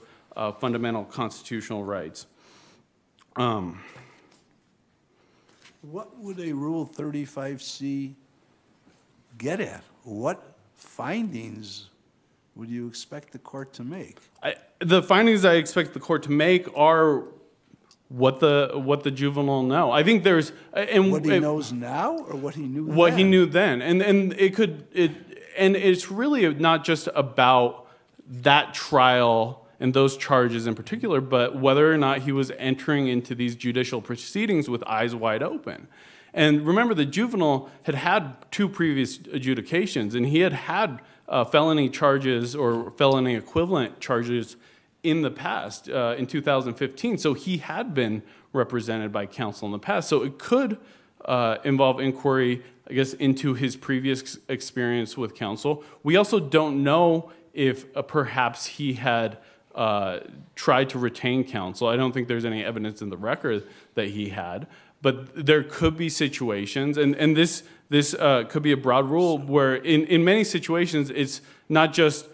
fundamental constitutional rights. What would a Rule 35C get at? What findings would you expect the court to make? The findings I expect the court to make are what the juvenile know. I think there's what he knows now, or what he knew then? What he knew then, and it's really not just about that trial and those charges in particular, but whether or not he was entering into these judicial proceedings with eyes wide open. And remember, the juvenile had had 2 previous adjudications, and he had had felony charges or felony equivalent charges in the past, in 2015. So he had been represented by counsel in the past. So it could involve inquiry, I guess, into his previous experience with counsel. We also don't know if perhaps he had tried to retain counsel. I don't think there's any evidence in the record that he had. But there could be situations, and this could be a broad rule where in many situations it's not just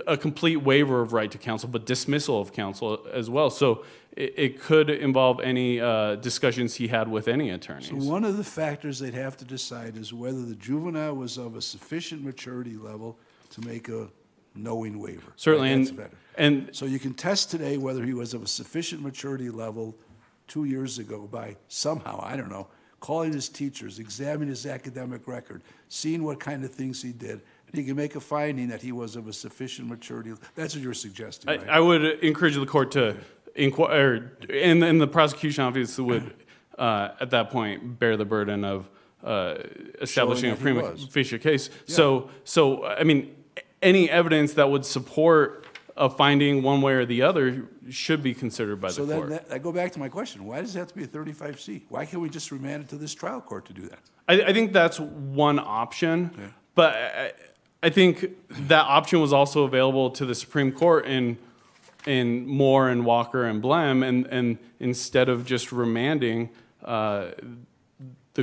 a complete waiver of right to counsel, but dismissal of counsel as well. So it could involve any discussions he had with any attorneys. So one of the factors they'd have to decide is whether the juvenile was of a sufficient maturity level to make a knowing waiver. Certainly. Right? That's better. And so you can test today whether he was of a sufficient maturity level 2 years ago by somehow, I don't know, calling his teachers, examining his academic record, seeing what kind of things he did, he can make a finding that he was of a sufficient maturity. That's what you're suggesting, right? I would encourage the court to inquire, and the prosecution obviously would, at that point, bear the burden of establishing a Showing that prima he was. facie case. So, I mean, any evidence that would support a finding one way or the other should be considered by the So court. then, I go back to my question, why does it have to be a 35C? Why can't we just remand it to this trial court to do that? I think that's one option, but I think that option was also available to the Supreme Court in Moore and Walker and Blem, and instead of just remanding, the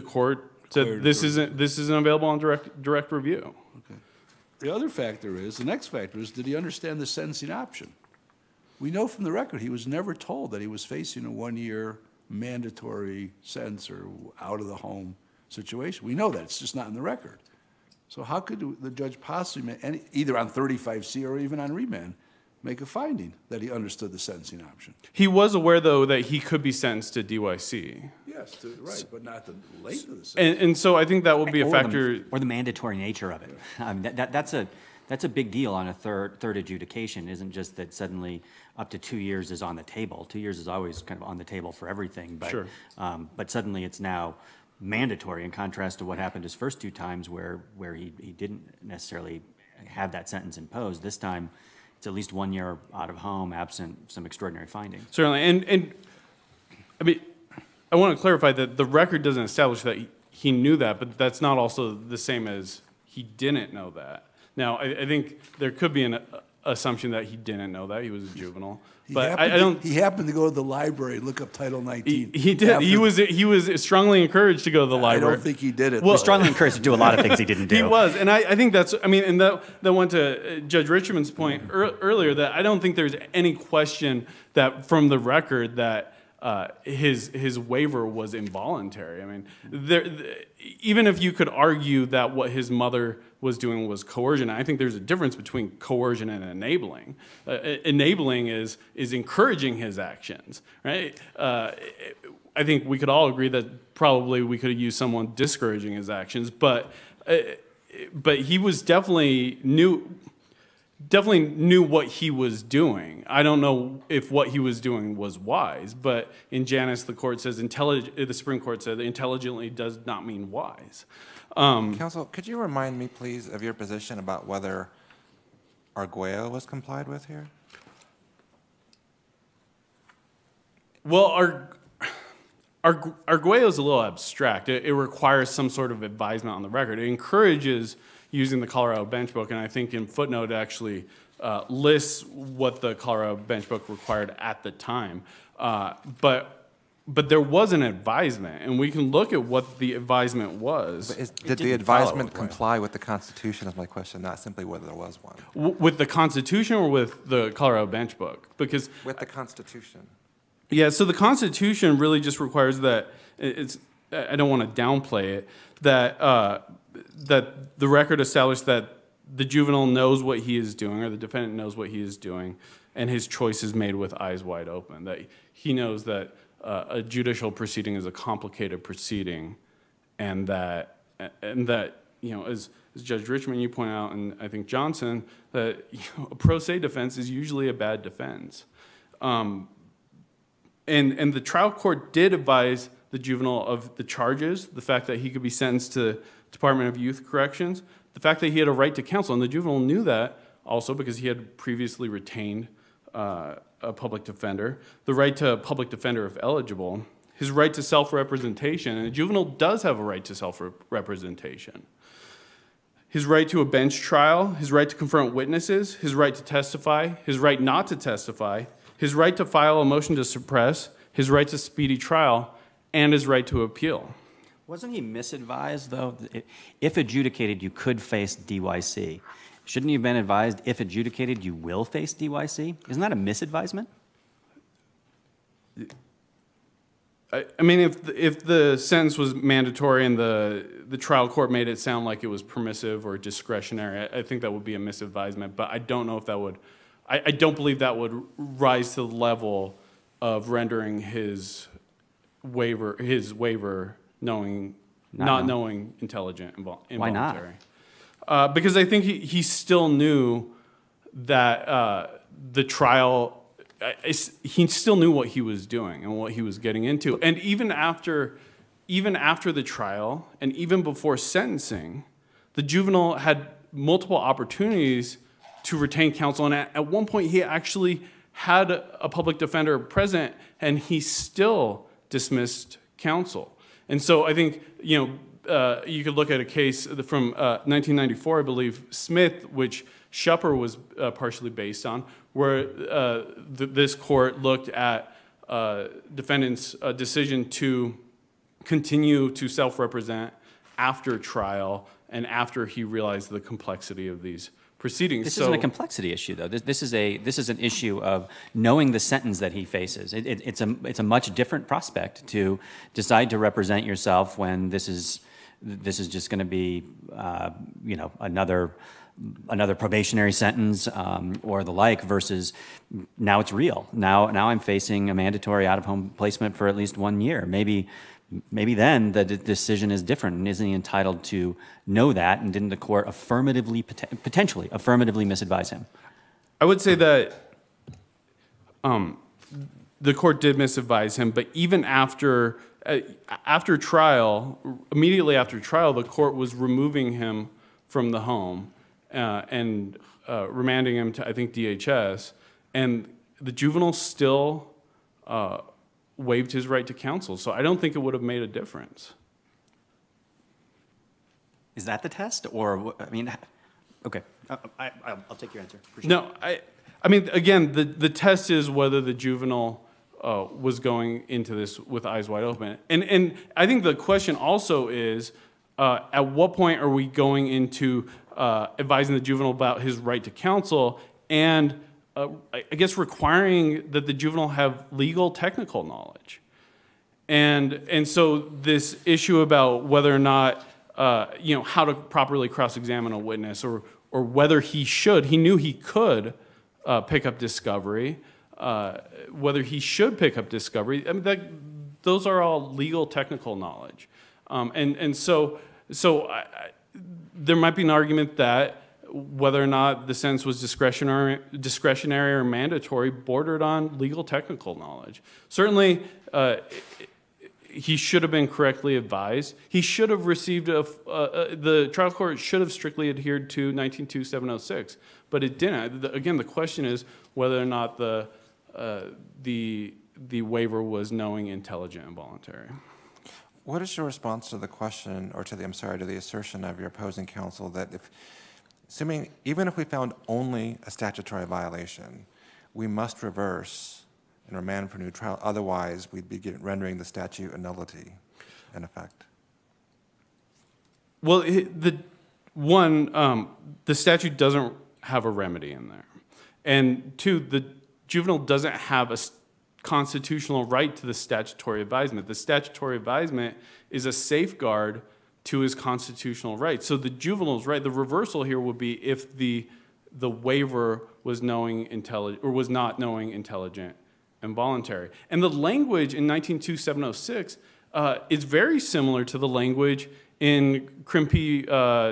court said this isn't available on direct review. Okay. The other factor is, the next factor is, did he understand the sentencing option? We know from the record he was never told that he was facing a 1-year mandatory sentence or out of the home situation. We know that, it's just not in the record. So how could the judge possibly, either on 35C or even on remand, make a finding that he understood the sentencing option? He was aware, though, that he could be sentenced to DYC. Yes, right, but not the length of the sentence. And so I think that would be a factor. Or the mandatory nature of it. I mean, that's a big deal on a third adjudication. Isn't just that suddenly up to 2 years is on the table. 2 years is always kind of on the table for everything, but Sure. But suddenly it's now mandatory, in contrast to what happened his first 2 times where he didn't necessarily have that sentence imposed. This time it's at least 1 year out of home, absent some extraordinary findings. Certainly, and I mean, I want to clarify that the record doesn't establish that he knew that, but that's not also the same as he didn't know that. Now, I think there could be an assumption that he didn't know that he was a juvenile, but I don't. He happened to go to the library and look up Title 19. He did. He was strongly encouraged to go to the I library. don't think he did it. Well, strongly encouraged to do a lot of things he didn't do. He was, and I think that's, I mean, and that went to Judge Richmond's point earlier, that I don't think there's any question that from the record that his waiver was involuntary. I mean, even if you could argue that what his mother was doing was coercion, I think there's a difference between coercion and enabling. Enabling is encouraging his actions, right? I think we could all agree that probably we could have used someone discouraging his actions, but he was definitely knew what he was doing. I don't know if what he was doing was wise, but in Janus, the Supreme Court said intelligently does not mean wise. Counsel, could you remind me, please, of your position about whether Arguello was complied with here? Well, Arguello is a little abstract. It requires some sort of advisement on the record. It encourages using the Colorado Bench Book, and I think in footnote it actually lists what the Colorado Bench Book required at the time. But there was an advisement, and we can look at what the advisement was. Did the advisement comply with the Constitution is my question, not simply whether there was one. With the Constitution or with the Colorado Bench Book? Because With the Constitution. yeah, so the Constitution really just requires that I don't want to downplay it, that the record established that the juvenile knows what he is doing, or the defendant knows what he is doing, and his choice is made with eyes wide open. That he knows that a judicial proceeding is a complicated proceeding, and that you know, as Judge Richmond, you point out, and I think Johnson, that a pro se defense is usually a bad defense. And the trial court did advise the juvenile of the charges, the fact that he could be sentenced to Department of Youth Corrections, the fact that he had a right to counsel, and the juvenile knew that also because he had previously retained a public defender, the right to a public defender if eligible, his right to self-representation, and a juvenile does have a right to self-representation, his right to a bench trial, his right to confront witnesses, his right to testify, his right not to testify, his right to file a motion to suppress, his right to speedy trial, and his right to appeal. Wasn't he misadvised, though? If adjudicated, you could face DYC. Shouldn't you have been advised, if adjudicated, you will face DYC? Isn't that a misadvisement? I mean, if the sentence was mandatory and the trial court made it sound like it was permissive or discretionary, I think that would be a misadvisement. But I don't know if that would. I don't believe that would rise to the level of rendering his waiver not knowing intelligent involuntary. Why not? Because I think he still knew that the trial, he still knew what he was doing and what he was getting into. And even after the trial and even before sentencing, the juvenile had multiple opportunities to retain counsel. And at one point, he actually had a public defender present, and he still dismissed counsel. And so I think, you could look at a case from 1994, I believe, Smith, which Schupper was partially based on, where this court looked at defendant's decision to continue to self-represent after trial and after he realized the complexity of these proceedings. This isn't a complexity issue, though. This is an issue of knowing the sentence that he faces. It's a much different prospect to decide to represent yourself when this is just going to be another probationary sentence or the like, versus now it's real. Now I'm facing a mandatory out-of-home placement for at least 1 year. Maybe then the decision is different, and isn't he entitled to know that, and didn't the court potentially affirmatively misadvise him? I would say that the court did misadvise him, but even after trial, immediately after trial, the court was removing him from the home and remanding him to, I think, DHS, and the juvenile still waived his right to counsel. So I don't think it would have made a difference. Is that the test? Or, I mean, okay, I'll take your answer. Appreciate No, I mean, again, the test is whether the juvenile was going into this with eyes wide open. And I think the question also is, at what point are we going into advising the juvenile about his right to counsel, and I guess requiring that the juvenile have legal technical knowledge. And so this issue about whether or not, how to properly cross-examine a witness, or whether he knew he could pick up discovery, whether he should pick up discovery, I mean, those are all legal technical knowledge. So there might be an argument that whether or not the sentence was discretionary or mandatory bordered on legal technical knowledge. Certainly, he should have been correctly advised. He should have received the trial court should have strictly adhered to 19CA0760, but it didn't. Again, the question is whether or not the waiver was knowing, intelligent, and voluntary. What is your response to the question, or to the assertion of your opposing counsel that even if we found only a statutory violation, we must reverse and remand for new trial, otherwise we'd be rendering the statute a nullity in effect? Well, the statute doesn't have a remedy in there. And two, the juvenile doesn't have a constitutional right to the statutory advisement. The statutory advisement is a safeguard to his constitutional rights. So the juvenile's right, the reversal here would be if the waiver was knowing, intelligent, or was not knowing, intelligent, and voluntary. And the language in 19CA0760 is very similar to the language in CRIMP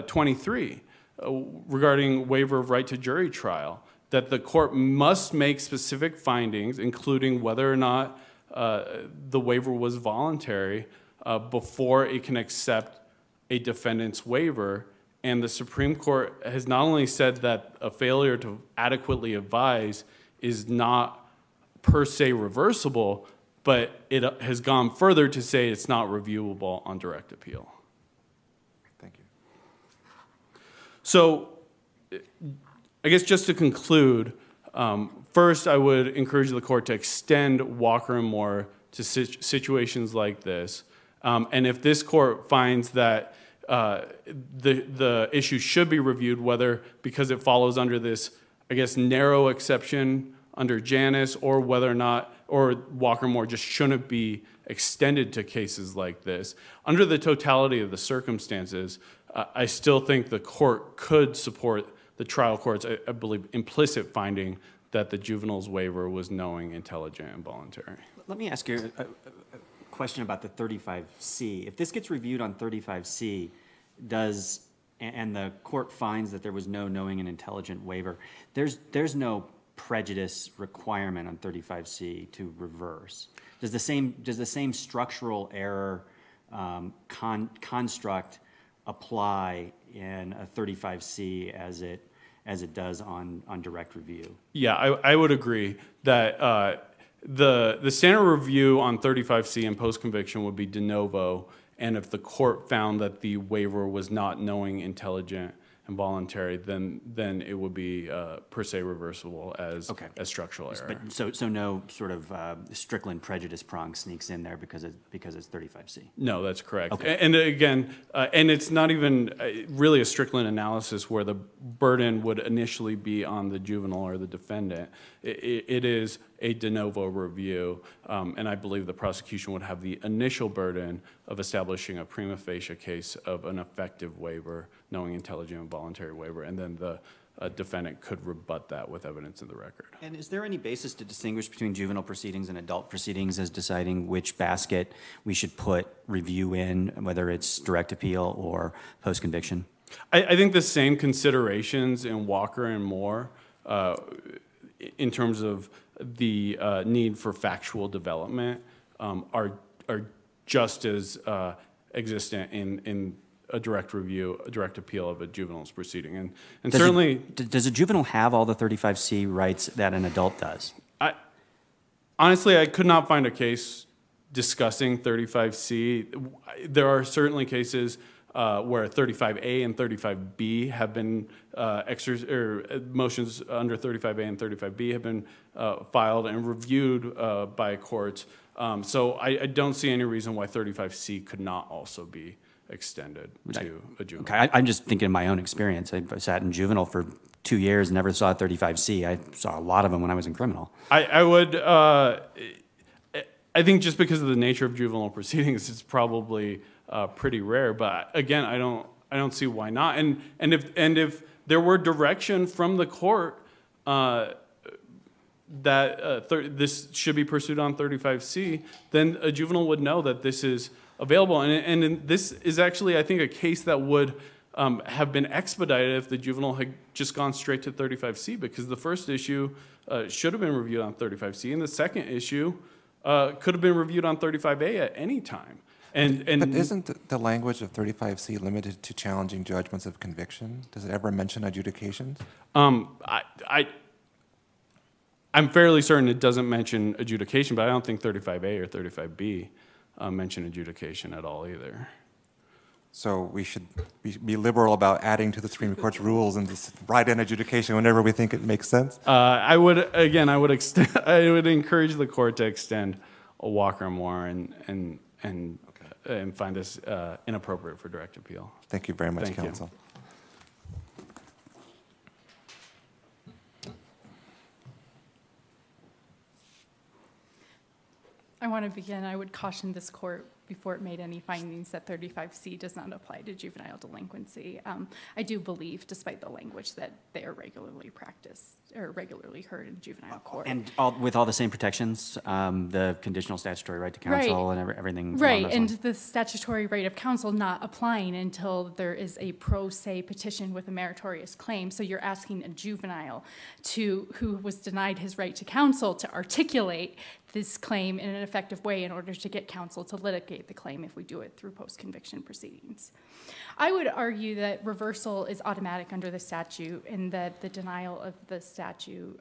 23 regarding waiver of right to jury trial, that the court must make specific findings, including whether or not the waiver was voluntary, before it can accept a defendant's waiver. And the Supreme Court has not only said that a failure to adequately advise is not per se reversible, but it has gone further to say it's not reviewable on direct appeal. Thank you. So I guess just to conclude, first I would encourage the court to extend Walker and Moore to situations like this. And if this court finds that the issue should be reviewed, whether because it follows under this, I guess, narrow exception under Janus, or whether or not, or Walker and Moore just shouldn't be extended to cases like this, under the totality of the circumstances, I still think the court could support the trial court's, I believe, implicit finding that the juvenile's waiver was knowing, intelligent, and voluntary. Let me ask you a question about the 35C. If this gets reviewed on 35C, does and the court finds that there was no knowing and intelligent waiver, there's no prejudice requirement on 35C to reverse. Does the same structural error construct apply in a 35C as it does on direct review? Yeah, I would agree that the standard review on 35C and post-conviction would be de novo, and if the court found that the waiver was not knowing, intelligent, and voluntary, then it would be per se reversible as structural error. But so no sort of Strickland prejudice prong sneaks in there because it's 35C. No, that's correct. Okay. And again, and it's not even really a Strickland analysis where the burden would initially be on the juvenile or the defendant. It is a de novo review, and I believe the prosecution would have the initial burden of establishing a prima facie case of an effective waiver, knowing, intelligent, and voluntary waiver, and then the defendant could rebut that with evidence in the record. And is there any basis to distinguish between juvenile proceedings and adult proceedings as deciding which basket we should put review in, whether it's direct appeal or post-conviction? I think the same considerations in Walker and Moore in terms of the need for factual development are just as existent in a direct review, a direct appeal of a juvenile's proceeding. And certainly... Does a juvenile have all the 35C rights that an adult does? Honestly, I could not find a case discussing 35C. There are certainly cases where 35A and 35B have been motions under 35A and 35B have been filed and reviewed by courts. So I don't see any reason why 35C could not also be extended to a juvenile. Okay, I'm just thinking of my own experience. I sat in juvenile for 2 years, never saw 35C. I saw a lot of them when I was in criminal. I would, I think just because of the nature of juvenile proceedings, it's probably pretty rare. But again, I don't see why not. And if there were direction from the court that this should be pursued on 35C, then a juvenile would know that this is available. And this is actually, I think, a case that would have been expedited if the juvenile had just gone straight to 35C, because the first issue should have been reviewed on 35C, and the second issue could have been reviewed on 35A at any time. But isn't the language of 35C limited to challenging judgments of conviction? Does it ever mention adjudications? I'm fairly certain it doesn't mention adjudication, but I don't think 35A or 35B mention adjudication at all either. So we should be liberal about adding to the Supreme Court's rules and just write in adjudication whenever we think it makes sense? I would encourage the court to extend a Walker and Moore and find this inappropriate for direct appeal. Thank you very much, Thank you. counsel. I want to begin, I would caution this court before it made any findings that 35C does not apply to juvenile delinquency. I do believe, despite the language, that they are regularly practiced or regularly heard in juvenile court. And with all the same protections, the conditional statutory right to counsel and everything. Right, and the statutory right of counsel not applying until there is a pro se petition with a meritorious claim. So you're asking a juvenile who was denied his right to counsel to articulate this claim in an effective way in order to get counsel to litigate the claim if we do it through post-conviction proceedings. I would argue that reversal is automatic under the statute and that the denial of the statute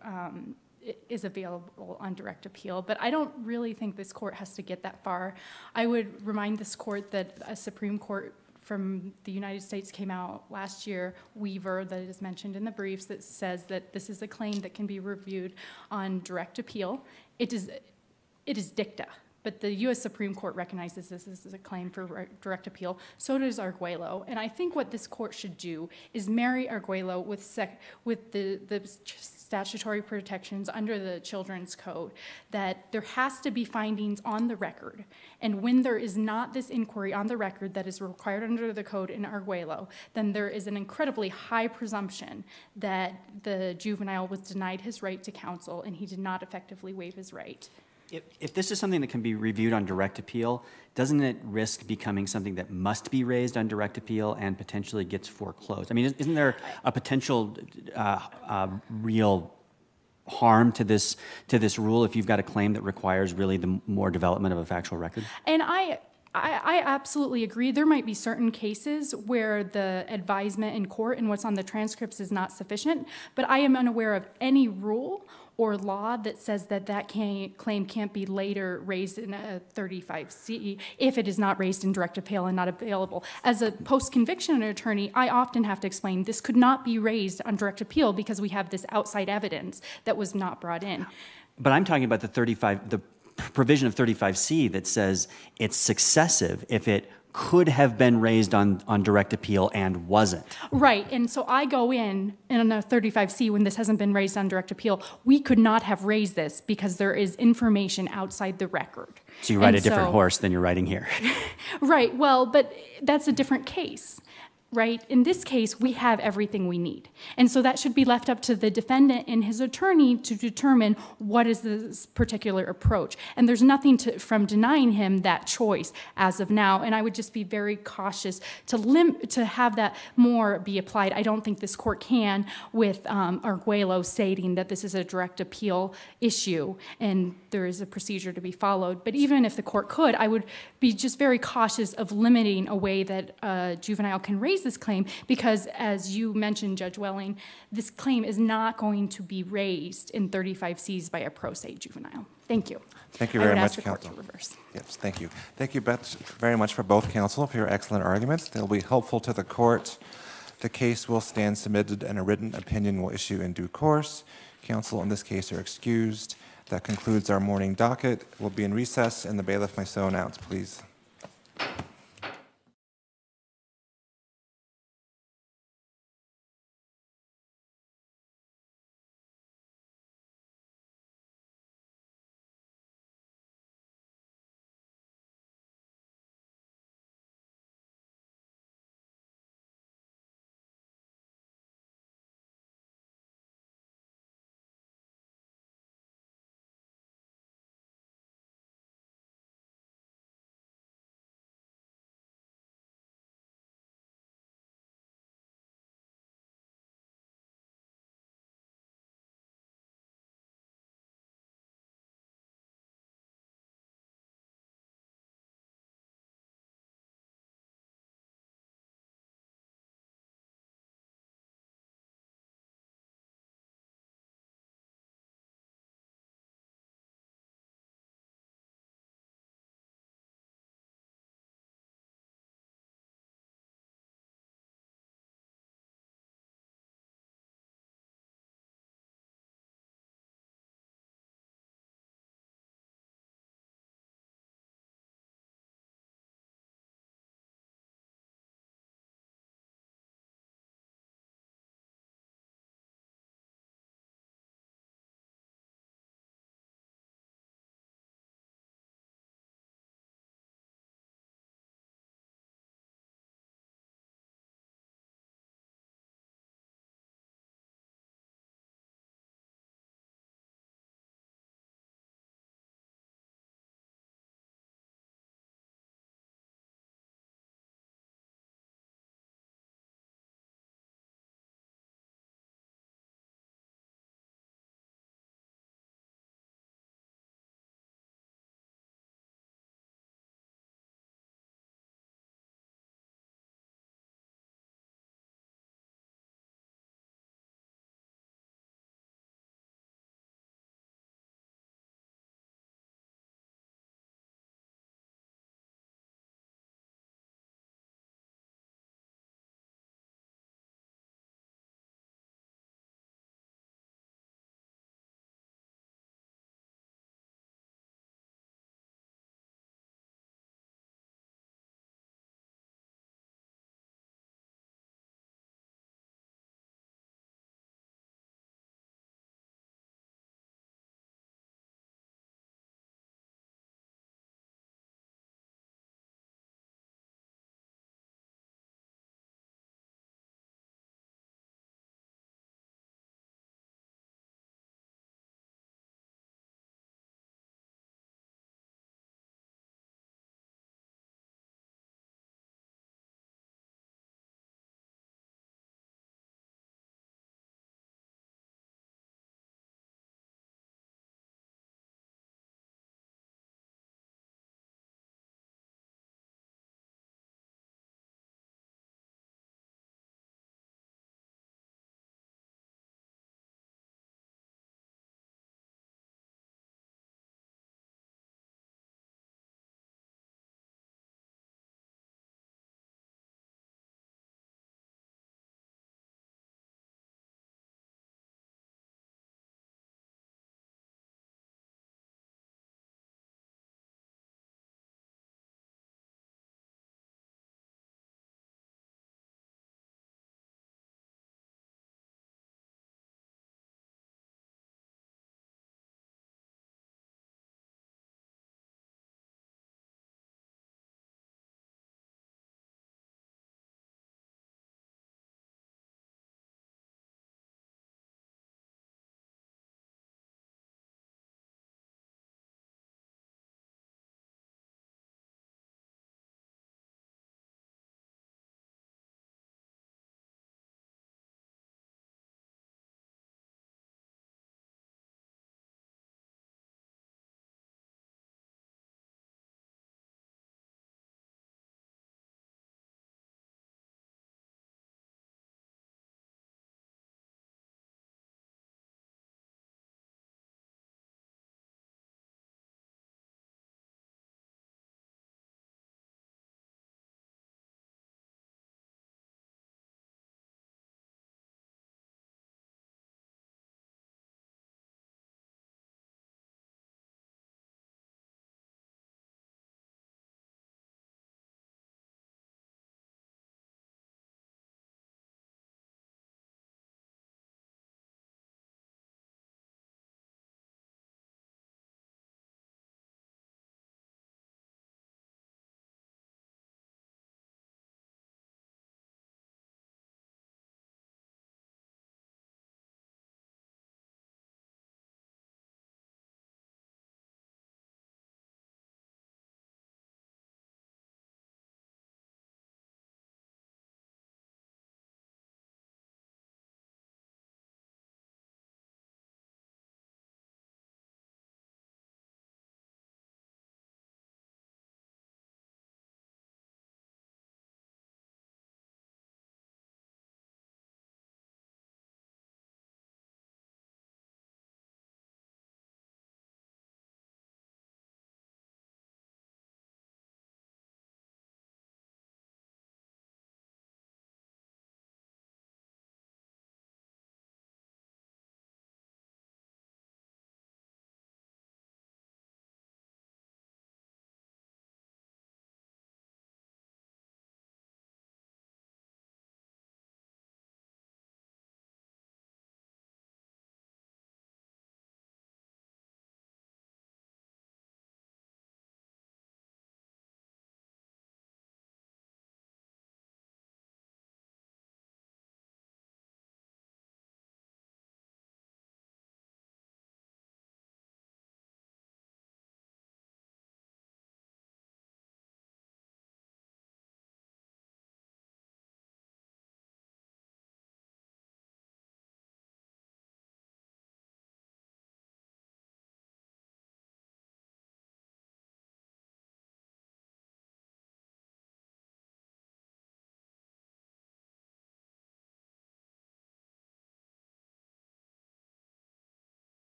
is available on direct appeal, but I don't really think this court has to get that far. I would remind this court that a Supreme Court from the United States came out last year, Weaver, that is mentioned in the briefs, that says that this is a claim that can be reviewed on direct appeal. It is dicta, but the U.S. Supreme Court recognizes this as a claim for direct appeal. So does Arguello. And I think what this court should do is marry Arguello with the statutory protections under the Children's Code, that there has to be findings on the record. And when there is not this inquiry on the record that is required under the code in Arguello, then there is an incredibly high presumption that the juvenile was denied his right to counsel and he did not effectively waive his right. If this is something that can be reviewed on direct appeal, doesn't it risk becoming something that must be raised on direct appeal and potentially gets foreclosed? I mean, isn't there a potential real harm to this rule if you've got a claim that requires really the more development of a factual record? And I absolutely agree. There might be certain cases where the advisement in court and what's on the transcripts is not sufficient, but I am unaware of any rule or law that says that claim can't be later raised in a 35C if it is not raised in direct appeal and not available. As a post-conviction attorney, I often have to explain this could not be raised on direct appeal because we have this outside evidence that was not brought in. But I'm talking about the provision of 35C that says it's successive if it could have been raised on direct appeal and wasn't. Right, and so I go in a 35C when this hasn't been raised on direct appeal. We could not have raised this because there is information outside the record. So you ride a different horse than you're riding here. Right, well, but that's a different case. Right? In this case, we have everything we need. And so that should be left up to the defendant and his attorney to determine what is this particular approach. And there's nothing from denying him that choice as of now. And I would just be very cautious to have that more be applied. I don't think this court can with Arguello stating that this is a direct appeal issue and there is a procedure to be followed. But even if the court could, I would be just very cautious of limiting a way that a juvenile can raise this claim because, as you mentioned, Judge Welling, this claim is not going to be raised in 35Cs by a pro se juvenile. Thank you. Thank you very much, I would ask the court counsel. to reverse. Yes, thank you. Thank you, Beth, very much for both counsel for your excellent arguments. They'll be helpful to the court. The case will stand submitted and a written opinion will issue in due course. Counsel in this case are excused. That concludes our morning docket. We'll be in recess and the bailiff may so announce, please.